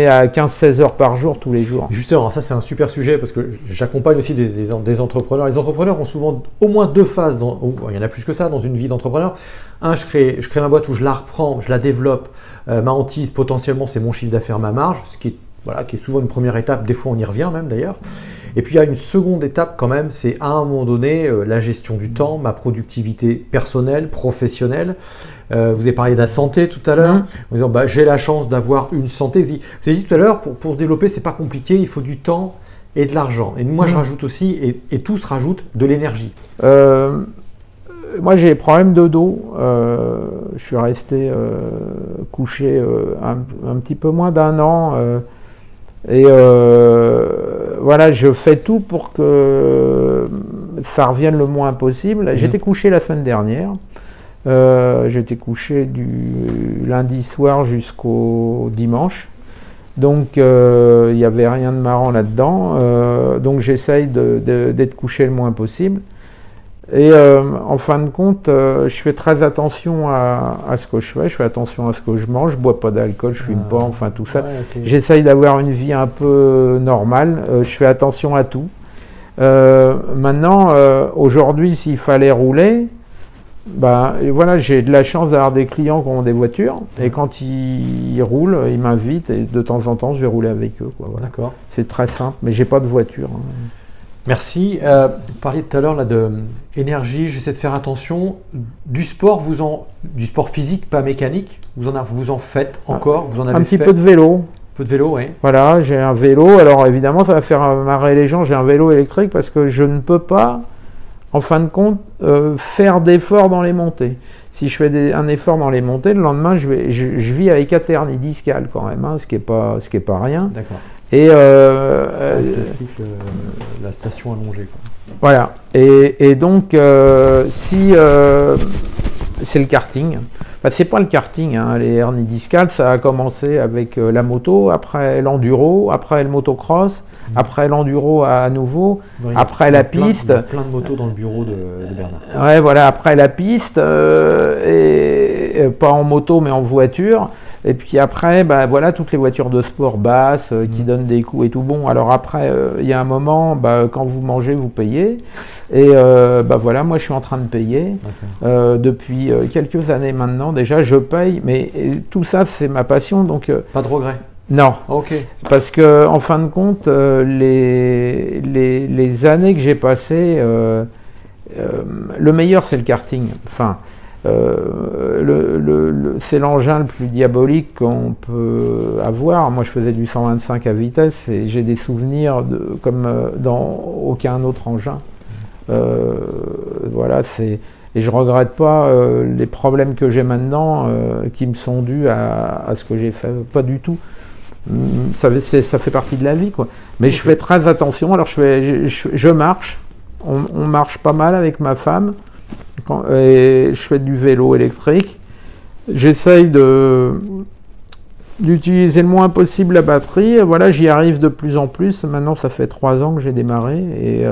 Speaker 2: à 15-16 heures par jour tous les jours.
Speaker 1: Justement, ça c'est un super sujet parce que j'accompagne aussi des entrepreneurs. Les entrepreneurs ont souvent au moins deux phases, il y en a plus que ça dans une vie d'entrepreneur. Un, je crée ma boîte où je la reprends, je la développe. Ma hantise potentiellement c'est mon chiffre d'affaires, ma marge, ce qui est souvent une première étape, des fois on y revient même d'ailleurs. Et puis il y a une seconde étape quand même, c'est à un moment donné la gestion du temps, ma productivité personnelle, professionnelle. Vous avez parlé de la santé tout à l'heure, en disant j'ai la chance d'avoir une santé. Vous avez dit tout à l'heure, pour se développer, c'est pas compliqué, il faut du temps et de l'argent. Et moi je rajoute aussi, et tout se rajoute, de l'énergie.
Speaker 2: Moi j'ai des problèmes de dos, je suis resté couché un petit peu moins d'un an. Voilà, je fais tout pour que ça revienne le moins possible. J'étais couché la semaine dernière. J'étais couché du lundi soir jusqu'au dimanche. Donc, il n'y avait rien de marrant là-dedans. Donc, j'essaye d'être couché le moins possible. Et en fin de compte, je fais très attention à ce que je fais. Je fais attention à ce que je mange. Je ne bois pas d'alcool, je ne fume pas, enfin tout ça.
Speaker 1: Ouais, okay.
Speaker 2: J'essaye d'avoir une vie un peu normale. Je fais attention à tout. Maintenant, aujourd'hui, s'il fallait rouler, voilà, j'ai de la chance d'avoir des clients qui ont des voitures. Et quand ils roulent, ils m'invitent. Et de temps en temps, je vais rouler avec eux. Voilà.
Speaker 1: D'accord.
Speaker 2: C'est très simple, mais j'ai pas de voiture.
Speaker 1: Merci. Vous parliez tout à l'heure de énergie, j'essaie de faire attention. Du sport, du sport physique, pas mécanique, vous en faites encore, vous en avez
Speaker 2: un petit
Speaker 1: fait.
Speaker 2: peu de vélo.
Speaker 1: Peu de vélo, oui.
Speaker 2: Voilà, j'ai un vélo. Alors évidemment, ça va faire marrer les gens. J'ai un vélo électrique parce que je ne peux pas, en fin de compte, faire d'efforts dans les montées. Si je fais un effort dans les montées, le lendemain, je vis avec hernie discale quand même, hein, ce qui est pas rien.
Speaker 1: D'accord.
Speaker 2: Et
Speaker 1: ce qui explique la station allongée, quoi.
Speaker 2: Voilà. Et donc, si c'est le karting. Enfin, c'est pas le karting, hein, les hernies discales, ça a commencé avec la moto, après l'enduro, après le motocross, après l'enduro à nouveau, après la piste.
Speaker 1: Il y a plein de motos dans le bureau de Bernard.
Speaker 2: Ouais, voilà, après la piste, et pas en moto mais en voiture. Et puis après, bah, voilà, toutes les voitures de sport basses qui donnent des coups et tout. Bon, alors après, il y a un moment, bah, quand vous mangez, vous payez. Et bah, voilà, moi je suis en train de payer. Depuis quelques années maintenant, déjà, je paye. Mais tout ça, c'est ma passion. Donc,
Speaker 1: pas de regret?
Speaker 2: Non.
Speaker 1: Ok.
Speaker 2: Parce que, en fin de compte, les années que j'ai passées, le meilleur, c'est le karting. Enfin, c'est l'engin le plus diabolique qu'on peut avoir. Moi, je faisais du 125 à vitesse et j'ai des souvenirs comme dans aucun autre engin. Voilà, et je regrette pas les problèmes que j'ai maintenant qui me sont dus à ce que j'ai fait. Pas du tout. Ça fait partie de la vie, quoi. Mais je fais très attention. Alors, je marche. On marche pas mal avec ma femme. Et je fais du vélo électrique. J'essaye d'utiliser le moins possible la batterie. Voilà, j'y arrive de plus en plus. Maintenant, ça fait 3 ans que j'ai démarré et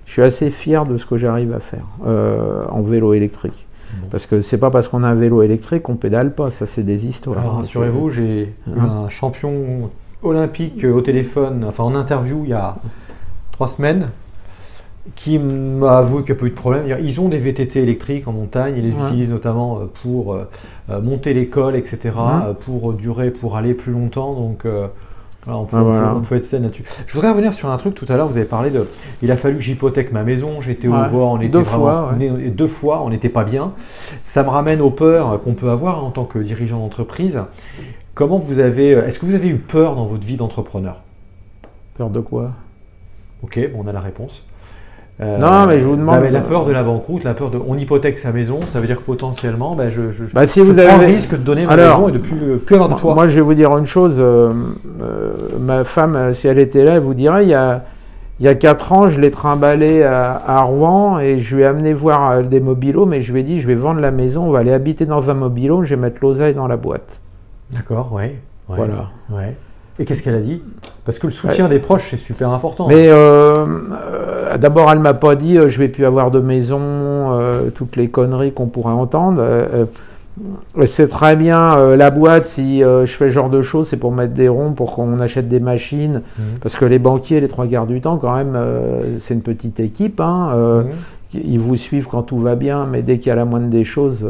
Speaker 2: je suis assez fier de ce que j'arrive à faire en vélo électrique. Parce que c'est pas parce qu'on a un vélo électrique qu'on pédale pas. Ça, c'est des histoires.
Speaker 1: Alors, rassurez-vous, j'ai eu un champion olympique au téléphone, enfin en interview il y a 3 semaines, qui m'a avoué qu'il n'y a pas eu de problème. Ils ont des VTT électriques en montagne, ils les utilisent notamment pour monter l'école, etc., pour durer, pour aller plus longtemps. Donc voilà, on peut être saine là-dessus. Je voudrais revenir sur un truc tout à l'heure, vous avez parlé de... Il a fallu que j'hypothèque ma maison, j'étais au bord, on était deux fois, on n'était pas bien. Ça me ramène aux peurs qu'on peut avoir en tant que dirigeant d'entreprise. Est-ce que vous avez eu peur dans votre vie d'entrepreneur?
Speaker 2: Peur de quoi?
Speaker 1: Ok, bon, on a la réponse.
Speaker 2: Non, mais je vous demande.
Speaker 1: La peur de la banqueroute, la peur de. On hypothèque sa maison, ça veut dire que potentiellement,
Speaker 2: si vous
Speaker 1: prends le risque de donner ma maison et de plus avoir de toit.
Speaker 2: Moi, je vais vous dire une chose. Ma femme, si elle était là, elle vous dirait il y a 4 ans, je l'ai trimballé à Rouen et je lui ai amené voir des mobil-homes, mais je lui ai dit je vais vendre la maison, on va aller habiter dans un mobil-home, je vais mettre l'oseille dans la boîte.
Speaker 1: D'accord, ouais.
Speaker 2: Voilà.
Speaker 1: Ouais. Et qu'est-ce qu'elle a dit? Parce que le soutien des proches, c'est super important.
Speaker 2: Mais d'abord, elle ne m'a pas dit je ne vais plus avoir de maison, toutes les conneries qu'on pourrait entendre. C'est très bien, la boîte, si je fais ce genre de choses, c'est pour mettre des ronds, pour qu'on achète des machines. Parce que les banquiers, les 3/4 du temps, quand même, c'est une petite équipe. Ils vous suivent quand tout va bien, mais dès qu'il y a la moindre des choses,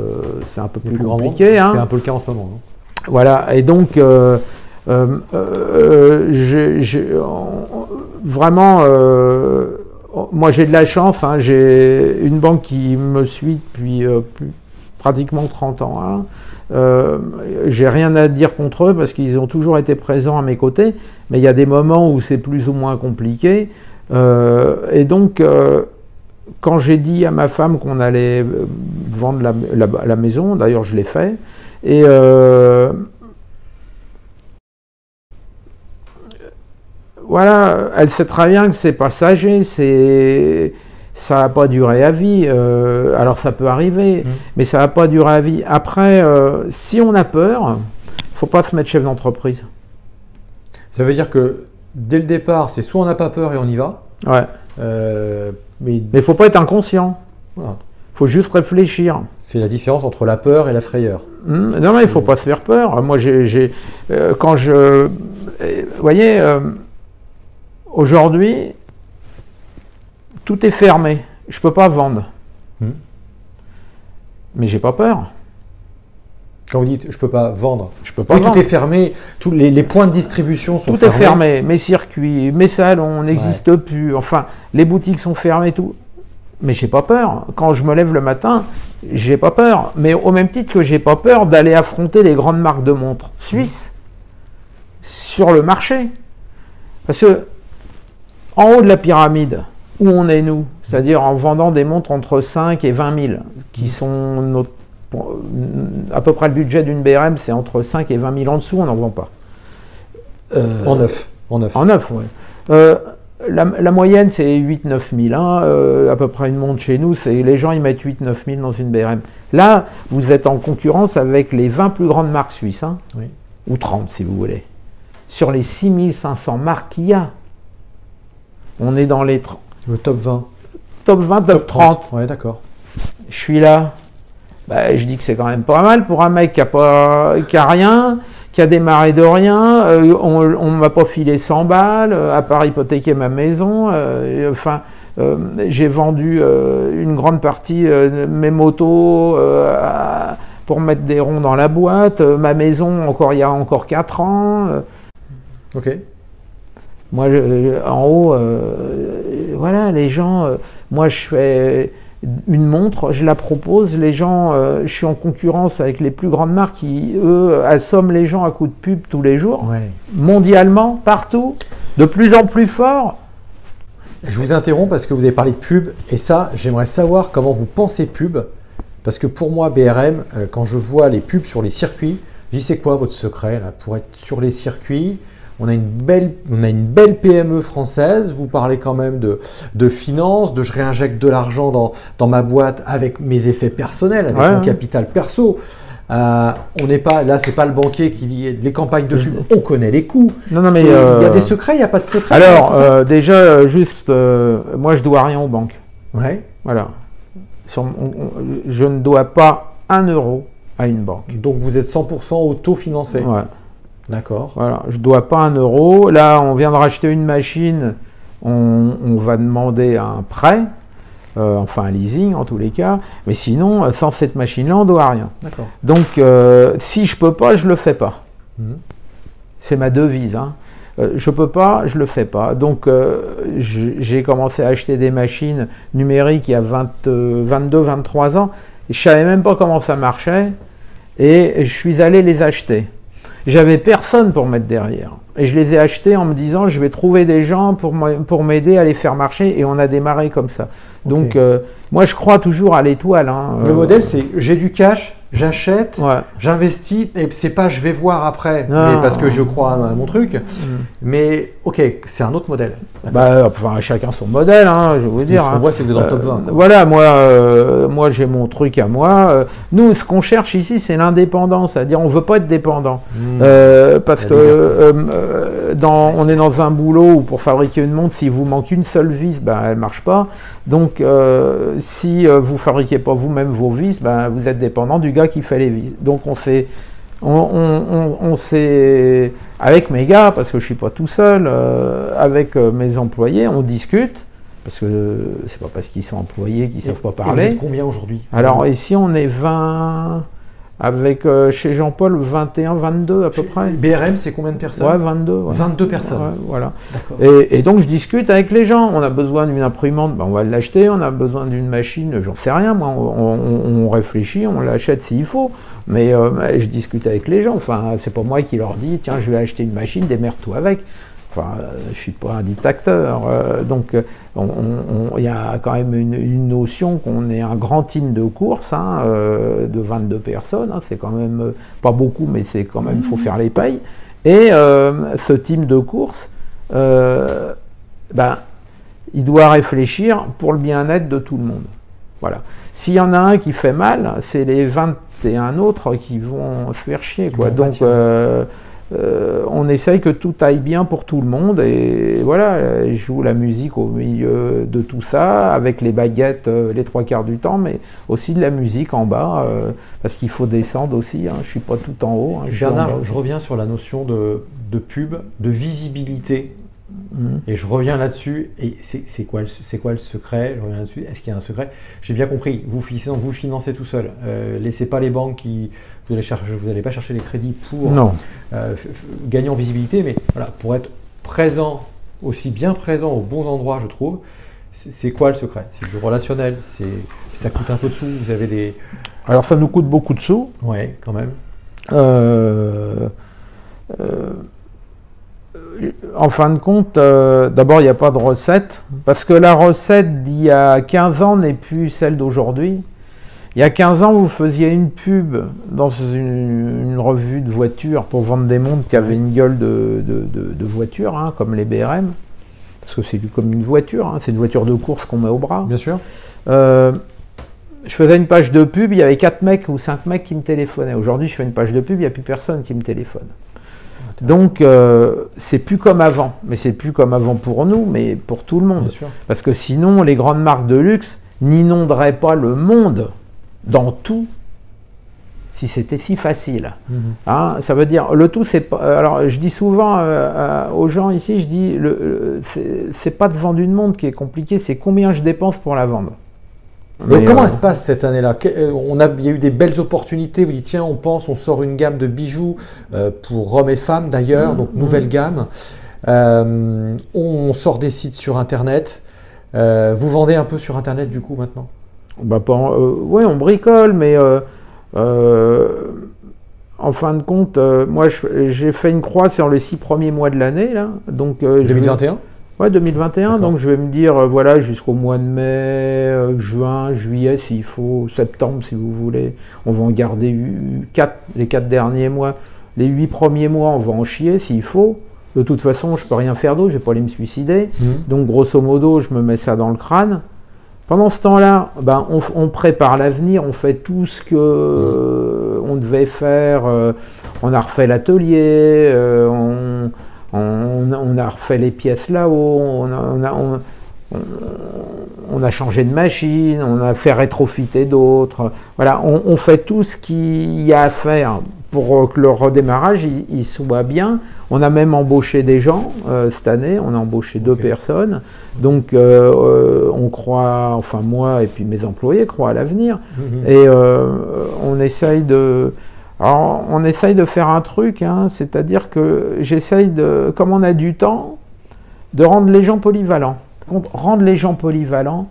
Speaker 2: c'est un peu plus compliqué.
Speaker 1: C'est un peu le cas en ce moment.
Speaker 2: Voilà, et donc... vraiment, moi j'ai de la chance, j'ai une banque qui me suit depuis pratiquement 30 ans. J'ai rien à dire contre eux parce qu'ils ont toujours été présents à mes côtés, mais il y a des moments où c'est plus ou moins compliqué. Et donc, quand j'ai dit à ma femme qu'on allait vendre la maison, d'ailleurs je l'ai fait, et voilà, elle sait très bien que c'est passager, ça n'a pas duré à vie. Alors ça peut arriver, mais ça n'a pas duré à vie. Après, si on a peur, il ne faut pas se mettre chef d'entreprise.
Speaker 1: Ça veut dire que dès le départ, c'est soit on n'a pas peur et on y va.
Speaker 2: Ouais.
Speaker 1: Mais
Speaker 2: il ne faut pas être inconscient.
Speaker 1: Voilà.
Speaker 2: Il faut juste réfléchir.
Speaker 1: C'est la différence entre la peur et la frayeur.
Speaker 2: Non, mais il ne faut pas se faire peur. Moi, quand je... Vous voyez... Aujourd'hui, tout est fermé. Je ne peux pas vendre. Mais j'ai pas peur.
Speaker 1: Quand vous dites je ne peux pas vendre,
Speaker 2: je peux pas vendre.
Speaker 1: Tout est fermé, tous les points de distribution sont fermés.
Speaker 2: Tout est fermé. Mes circuits, mes salons n'existent plus. Enfin, les boutiques sont fermées, tout. Mais j'ai pas peur. Quand je me lève le matin, j'ai pas peur. Mais au même titre que j'ai pas peur d'aller affronter les grandes marques de montres suisses sur le marché. Parce que en haut de la pyramide, où on est nous, c'est-à-dire en vendant des montres entre 5 et 20 000, qui sont à peu près le budget d'une BRM, c'est entre 5 et 20 000 en dessous, on n'en vend pas.
Speaker 1: En neuf.
Speaker 2: En neuf, oui. la moyenne, c'est 8-9 000. Hein, à peu près une montre chez nous, les gens ils mettent 8-9 000 dans une BRM. Là, vous êtes en concurrence avec les 20 plus grandes marques suisses, hein,
Speaker 1: Oui.
Speaker 2: ou 30 si vous voulez. Sur les 6500 marques qu'il y a, on est dans les
Speaker 1: Le top 20.
Speaker 2: top 20, top 30.
Speaker 1: Ouais, d'accord.
Speaker 2: Je suis là. Bah, je dis que c'est quand même pas mal pour un mec qui a rien, qui a démarré de rien. On m'a pas filé 100 balles, à part hypothéquer ma maison. J'ai vendu une grande partie de mes motos pour mettre des ronds dans la boîte. Ma maison, il y a encore 4 ans.
Speaker 1: Ok.
Speaker 2: Moi, en haut, voilà, les gens, moi je fais une montre, je la propose, les gens, je suis en concurrence avec les plus grandes marques qui, eux, assomment les gens à coups de pub tous les jours,
Speaker 1: Ouais.
Speaker 2: mondialement, partout, de plus en plus fort.
Speaker 1: Je vous interromps parce que vous avez parlé de pub et ça, j'aimerais savoir comment vous pensez pub. Parce que pour moi, BRM, quand je vois les pubs sur les circuits, je dis c'est quoi votre secret là, pour être sur les circuits? On a une belle PME française, vous parlez quand même de finances, de je réinjecte de l'argent dans ma boîte avec mes effets personnels, avec mon capital perso. On n'est pas, là, c'est pas le banquier qui dit les campagnes de pub, on connaît les coûts.
Speaker 2: Non, mais
Speaker 1: il y a des secrets, il n'y a pas de secrets.
Speaker 2: Alors, déjà, juste, moi je dois rien aux banques.
Speaker 1: Ouais.
Speaker 2: Voilà. Je ne dois pas 1 euro à une banque.
Speaker 1: Donc vous êtes 100% autofinancé.
Speaker 2: Ouais.
Speaker 1: D'accord.
Speaker 2: Voilà, je ne dois pas 1 euro. Là, on vient de racheter une machine, on va demander un prêt, enfin un leasing en tous les cas, mais sinon, sans cette machine-là, on ne doit rien.
Speaker 1: D'accord.
Speaker 2: Donc, si je ne peux pas, je ne le fais pas. C'est ma devise. Hein. Je ne peux pas, je ne le fais pas. Donc, j'ai commencé à acheter des machines numériques il y a 22-23 ans. Je ne savais même pas comment ça marchait et je suis allé les acheter. J'avais personne pour mettre derrière. Et je les ai achetés en me disant, je vais trouver des gens pour m'aider à les faire marcher. Et on a démarré comme ça.
Speaker 1: Okay.
Speaker 2: Donc, moi, je crois toujours à l'étoile. Hein.
Speaker 1: Le modèle, c'est j'ai du cash, j'achète,
Speaker 2: ouais.
Speaker 1: j'investis. Et c'est pas je vais voir après,
Speaker 2: Non.
Speaker 1: mais parce que je crois à mon truc. Mais ok, c'est un autre modèle.
Speaker 2: Bah, enfin, chacun son modèle, hein, je vais vous dire.
Speaker 1: Ce qu'on voit, c'est que vous êtes dans le top 20.
Speaker 2: Voilà, moi j'ai mon truc à moi. Nous, ce qu'on cherche ici, c'est l'indépendance. C'est-à-dire, on veut pas être dépendant. Parce que on est dans un boulot où pour fabriquer une montre, s'il vous manque une seule vis, ben, elle marche pas. Donc, si vous fabriquez pas vous-même vos vis, ben, vous êtes dépendant du gars qui fait les vis. Donc, on s'est, avec mes gars, parce que je suis pas tout seul, avec mes employés, on discute. Parce que c'est pas parce qu'ils sont employés qu'ils savent pas parler.
Speaker 1: Et vous êtes combien aujourd'hui?
Speaker 2: Alors ici, on est 20. Avec chez Jean-Paul 21, 22 à peu près.
Speaker 1: BRM, c'est combien de personnes?
Speaker 2: Ouais, 22. Ouais.
Speaker 1: 22 personnes.
Speaker 2: Ouais, voilà. Et donc je discute avec les gens. On a besoin d'une imprimante, ben, on va l'acheter. On a besoin d'une machine, j'en sais rien. Moi, on réfléchit, on l'achète s'il faut. Mais je discute avec les gens. Enfin, c'est pas moi qui leur dis, tiens, je vais acheter une machine, démerde-toi avec. Enfin, je suis pas un dictateur. Donc, il y a quand même une notion qu'on est un grand team de course, hein, de 22 personnes. Hein, c'est quand même pas beaucoup, mais c'est quand même, il faut faire les payes. Et ce team de course, ben, il doit réfléchir pour le bien-être de tout le monde. Voilà. S'il y en a un qui fait mal, c'est les 21 autres qui vont se faire chier, quoi. Donc, on essaye que tout aille bien pour tout le monde et voilà, je joue la musique au milieu de tout ça avec les baguettes les 3/4 du temps, mais aussi de la musique en bas parce qu'il faut descendre aussi, hein. Je suis pas tout en haut, hein,
Speaker 1: Bernard, je reviens sur la notion de pub, de visibilité. Et je reviens là-dessus. Et c'est quoi le secret? Je reviens là-dessus. Est-ce qu'il y a un secret? J'ai bien compris. Vous financez tout seul. Laissez pas les banques qui vous allez pas chercher les crédits pour gagner en visibilité, mais voilà, pour être présent, aussi bien présent aux bons endroits, je trouve. C'est quoi le secret? C'est du relationnel. Ça coûte un peu de sous. Vous avez des.
Speaker 2: Alors ça nous coûte beaucoup de sous.
Speaker 1: Ouais, quand même.
Speaker 2: En fin de compte, d'abord, il n'y a pas de recette, parce que la recette d'il y a 15 ans n'est plus celle d'aujourd'hui. Il y a 15 ans, vous faisiez une pub dans une revue de voitures pour vendre des montres qui avaient une gueule de voiture, hein, comme les BRM. parce que c'est comme une voiture, hein, c'est une voiture de course qu'on met au bras.
Speaker 1: Bien sûr.
Speaker 2: Je faisais une page de pub, il y avait 4 mecs ou 5 mecs qui me téléphonaient. Aujourd'hui, je fais une page de pub, il n'y a plus personne qui me téléphone. Donc, c'est plus comme avant. Mais c'est plus comme avant pour nous, mais pour tout le monde.
Speaker 1: Bien sûr.
Speaker 2: Parce que sinon, les grandes marques de luxe n'inonderaient pas le monde dans tout si c'était si facile. Hein, ça veut dire, le tout, c'est pas... Alors, je dis souvent aux gens ici, je dis, c'est pas de vendre une montre qui est compliqué, c'est combien je dépense pour la vendre.
Speaker 1: Mais comment ça se passe cette année-là? Il y a eu des belles opportunités. Vous dites, tiens, on sort une gamme de bijoux pour hommes et femmes d'ailleurs, donc nouvelle gamme. On sort des sites sur Internet. Vous vendez un peu sur Internet du coup maintenant?
Speaker 2: Bah, oui, on bricole, mais en fin de compte, moi j'ai fait une croix sur les 6 premiers mois de l'année. Là, donc,
Speaker 1: 2021?
Speaker 2: Ouais, 2021, donc je vais me dire, voilà, jusqu'au mois de mai, juin, juillet, s'il faut, septembre, si vous voulez. On va en garder les 4 derniers mois. Les 8 premiers mois, on va en chier s'il faut. De toute façon, je peux rien faire d'autre, je vais pas aller me suicider. Donc, grosso modo, je me mets ça dans le crâne. Pendant ce temps-là, ben, on prépare l'avenir, on fait tout ce que on devait faire. On a refait l'atelier, on a refait les pièces là-haut, on a changé de machine, on a fait rétrofiter d'autres. Voilà, on fait tout ce qu'il y a à faire pour que le redémarrage il soit bien. On a même embauché des gens cette année, on a embauché 2 personnes. Donc on croit, enfin moi et puis mes employés croient à l'avenir. Et on essaye de... Alors, on essaye de faire un truc, hein, c'est-à-dire que j'essaye de, comme on a du temps, de rendre les gens polyvalents. Rendre les gens polyvalents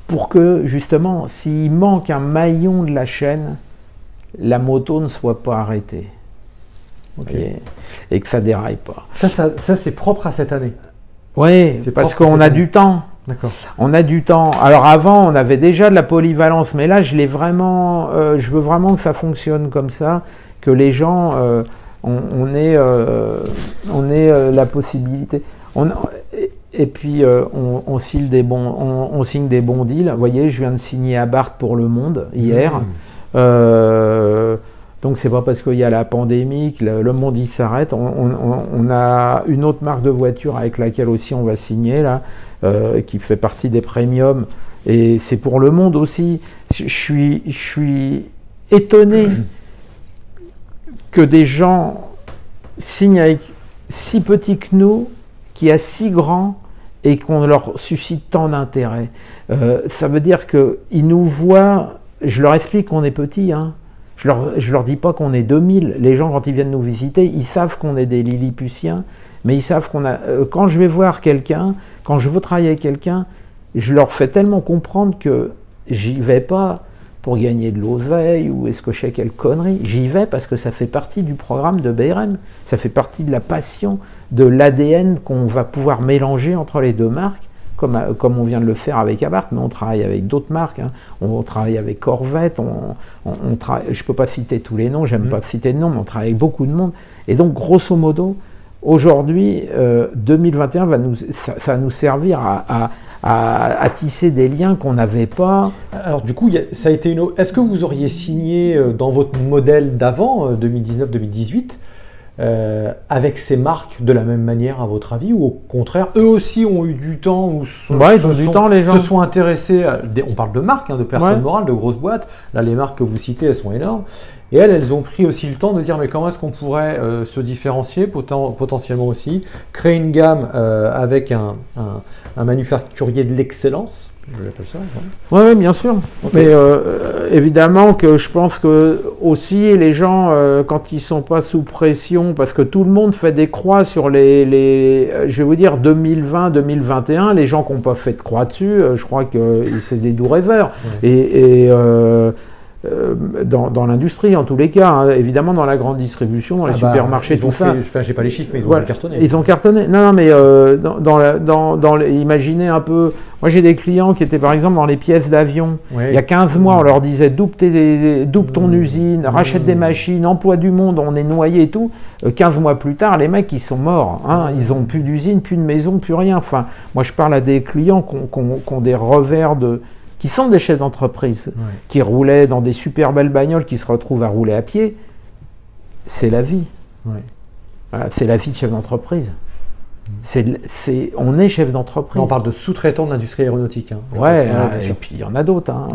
Speaker 2: pour que, justement, s'il manque un maillon de la chaîne, la moto ne soit pas arrêtée. Et que ça déraille pas.
Speaker 1: Ça c'est propre à cette année?
Speaker 2: Oui, parce qu'on a du temps.
Speaker 1: D'accord.
Speaker 2: On a du temps. Alors avant, on avait déjà de la polyvalence, mais là, je veux vraiment que ça fonctionne comme ça, que les gens, on ait la possibilité. Et puis, on signe des bons deals. Vous voyez, je viens de signer à Barthes pour Le Monde hier. Donc, c'est pas parce qu'il y a la pandémie que le monde il s'arrête. On a une autre marque de voiture avec laquelle aussi on va signer là, qui fait partie des premiums. Et c'est pour Le Monde aussi. Je suis étonné que des gens signent avec si petit que nous, qui a si grand et qu'on leur suscite tant d'intérêt. Ça veut dire qu'ils nous voient. Je leur explique qu'on est petit, hein. Je leur dis pas qu'on est 2000. Les gens, quand ils viennent nous visiter, ils savent qu'on est des Lilliputiens, mais ils savent qu'on a... quand je vais voir quelqu'un, quand je veux travailler avec quelqu'un, je leur fais tellement comprendre que j'y vais pas pour gagner de l'oseille ou est-ce que je sais quelle connerie. J'y vais parce que ça fait partie du programme de BRM. Ça fait partie de la passion, de l'ADN qu'on va pouvoir mélanger entre les 2 marques. Comme on vient de le faire avec Abarth, mais on travaille avec d'autres marques, hein. On travaille avec Corvette, je ne peux pas citer tous les noms, j'aime pas citer de noms, mais on travaille avec beaucoup de monde. Et donc, grosso modo, aujourd'hui, 2021, ça va nous servir à tisser des liens qu'on n'avait pas.
Speaker 1: Alors du coup, ça a été est-ce que vous auriez signé dans votre modèle d'avant, 2019-2018, avec ces marques de la même manière à votre avis, ou au contraire eux aussi ont eu du temps ou se sont intéressés on parle de marques, hein, de personnes morales, de grosses boîtes, là les marques que vous citez elles sont énormes, et elles ont pris aussi le temps de dire mais comment est-ce qu'on pourrait se différencier potentiellement aussi, créer une gamme avec un manufacturier de l'excellence. J'appelle ça.
Speaker 2: Oui, bien sûr. Mais évidemment que je pense que aussi les gens, quand ils sont pas sous pression, parce que tout le monde fait des croix sur je vais vous dire 2020, 2021, les gens qui n'ont pas fait de croix dessus, je crois que c'est des doux rêveurs. Et dans l'industrie en tous les cas, hein. Évidemment dans la grande distribution, dans les supermarchés, tout ça.
Speaker 1: Enfin, j'ai pas les chiffres, mais ils ont
Speaker 2: Voilà.
Speaker 1: cartonné.
Speaker 2: Ils ont cartonné. Non, mais imaginez un peu. Moi, j'ai des clients qui étaient par exemple dans les pièces d'avion.
Speaker 1: Ouais.
Speaker 2: Il y a 15 mois, on leur disait double ton usine, rachète des machines, emploie du monde, on est noyé et tout. 15 mois plus tard, les mecs, ils sont morts. Hein. Ils n'ont plus d'usine, plus de maison, plus rien. Enfin, moi, je parle à des clients qui ont des revers qui sont des chefs d'entreprise, qui roulaient dans des super belles bagnoles, qui se retrouvent à rouler à pied. C'est la vie. Voilà, c'est la vie de chef d'entreprise. On est chef d'entreprise.
Speaker 1: On parle de sous-traitants de l'industrie aéronautique. Hein,
Speaker 2: et puis il y en a d'autres. Hein.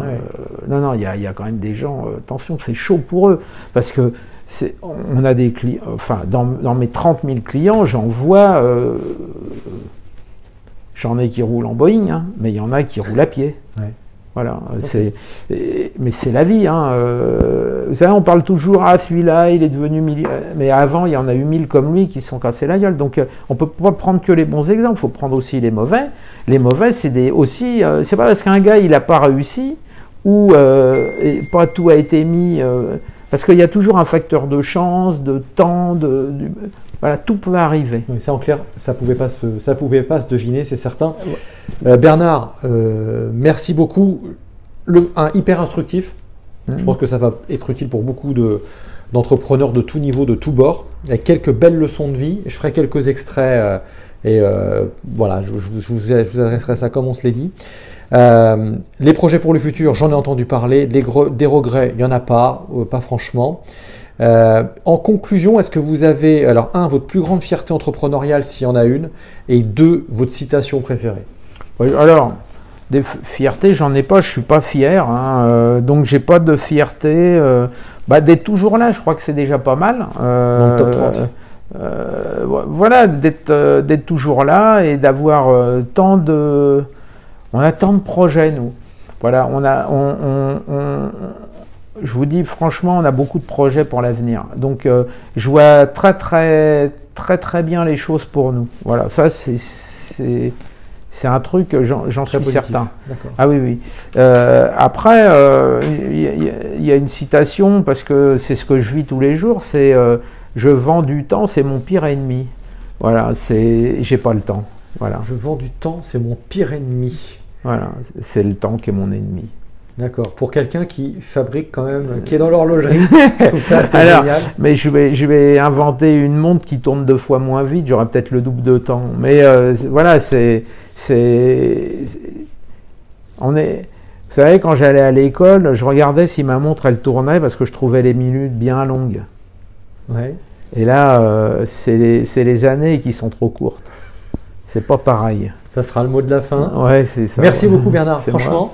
Speaker 2: Non, il y a quand même des gens, attention, c'est chaud pour eux. Parce que on a des clients, enfin, dans mes 30 000 clients, j'en vois, j'en ai qui roulent en Boeing, hein, mais il y en a qui roulent à pied. Voilà, mais c'est la vie. Hein. Vous savez, on parle toujours, celui-là, il est devenu millionnaire. Mais avant, il y en a eu 1000 comme lui qui se sont cassés la gueule. Donc, on ne peut pas prendre que les bons exemples, il faut prendre aussi les mauvais. Les mauvais, c'est c'est pas parce qu'un gars, il n'a pas réussi, ou pas tout a été mis... parce qu'il y a toujours un facteur de chance, de temps, voilà, tout peut arriver.
Speaker 1: Oui, ça en clair, ça pouvait pas se deviner, c'est certain. Bernard, merci beaucoup. Un hyper instructif. Je pense que ça va être utile pour beaucoup d'entrepreneurs de tout niveau, de tout bord, avec quelques belles leçons de vie. Je ferai quelques extraits voilà, je vous adresserai ça comme on se l'est dit. Les projets pour le futur, j'en ai entendu parler. Des regrets, il n'y en a pas franchement. En conclusion, est-ce que vous avez, alors votre plus grande fierté entrepreneuriale s'il y en a une, et 2, votre citation préférée?
Speaker 2: Oui, alors, des fiertés, j'en ai pas, je suis pas fier, hein, donc j'ai pas de fierté. D'être toujours là, je crois que c'est déjà pas mal.
Speaker 1: Dans le top 30.
Speaker 2: Voilà, d'être toujours là et d'avoir on a tant de projets, nous. Voilà, je vous dis franchement, on a beaucoup de projets pour l'avenir. Donc, je vois très bien les choses pour nous. Voilà, ça c'est un truc, j'en suis certain. Ah oui. Après, il y a une citation, parce que c'est ce que je vis tous les jours, c'est je vends du temps, c'est mon pire ennemi. Voilà, j'ai pas le temps. Voilà.
Speaker 1: Je vends du temps, c'est mon pire ennemi.
Speaker 2: Voilà, c'est le temps qui est mon ennemi.
Speaker 1: D'accord. Pour quelqu'un qui fabrique quand même, qui est dans l'horlogerie, tout ça, c'est génial.
Speaker 2: Mais je vais inventer une montre qui tourne 2 fois moins vite. J'aurai peut-être le double de temps. Mais voilà, vous savez, quand j'allais à l'école, je regardais si ma montre elle tournait parce que je trouvais les minutes bien longues.
Speaker 1: Ouais.
Speaker 2: Et là, c'est les années qui sont trop courtes. C'est pas pareil.
Speaker 1: Ça sera le mot de la fin.
Speaker 2: Ouais, c'est ça.
Speaker 1: Merci beaucoup Bernard, franchement.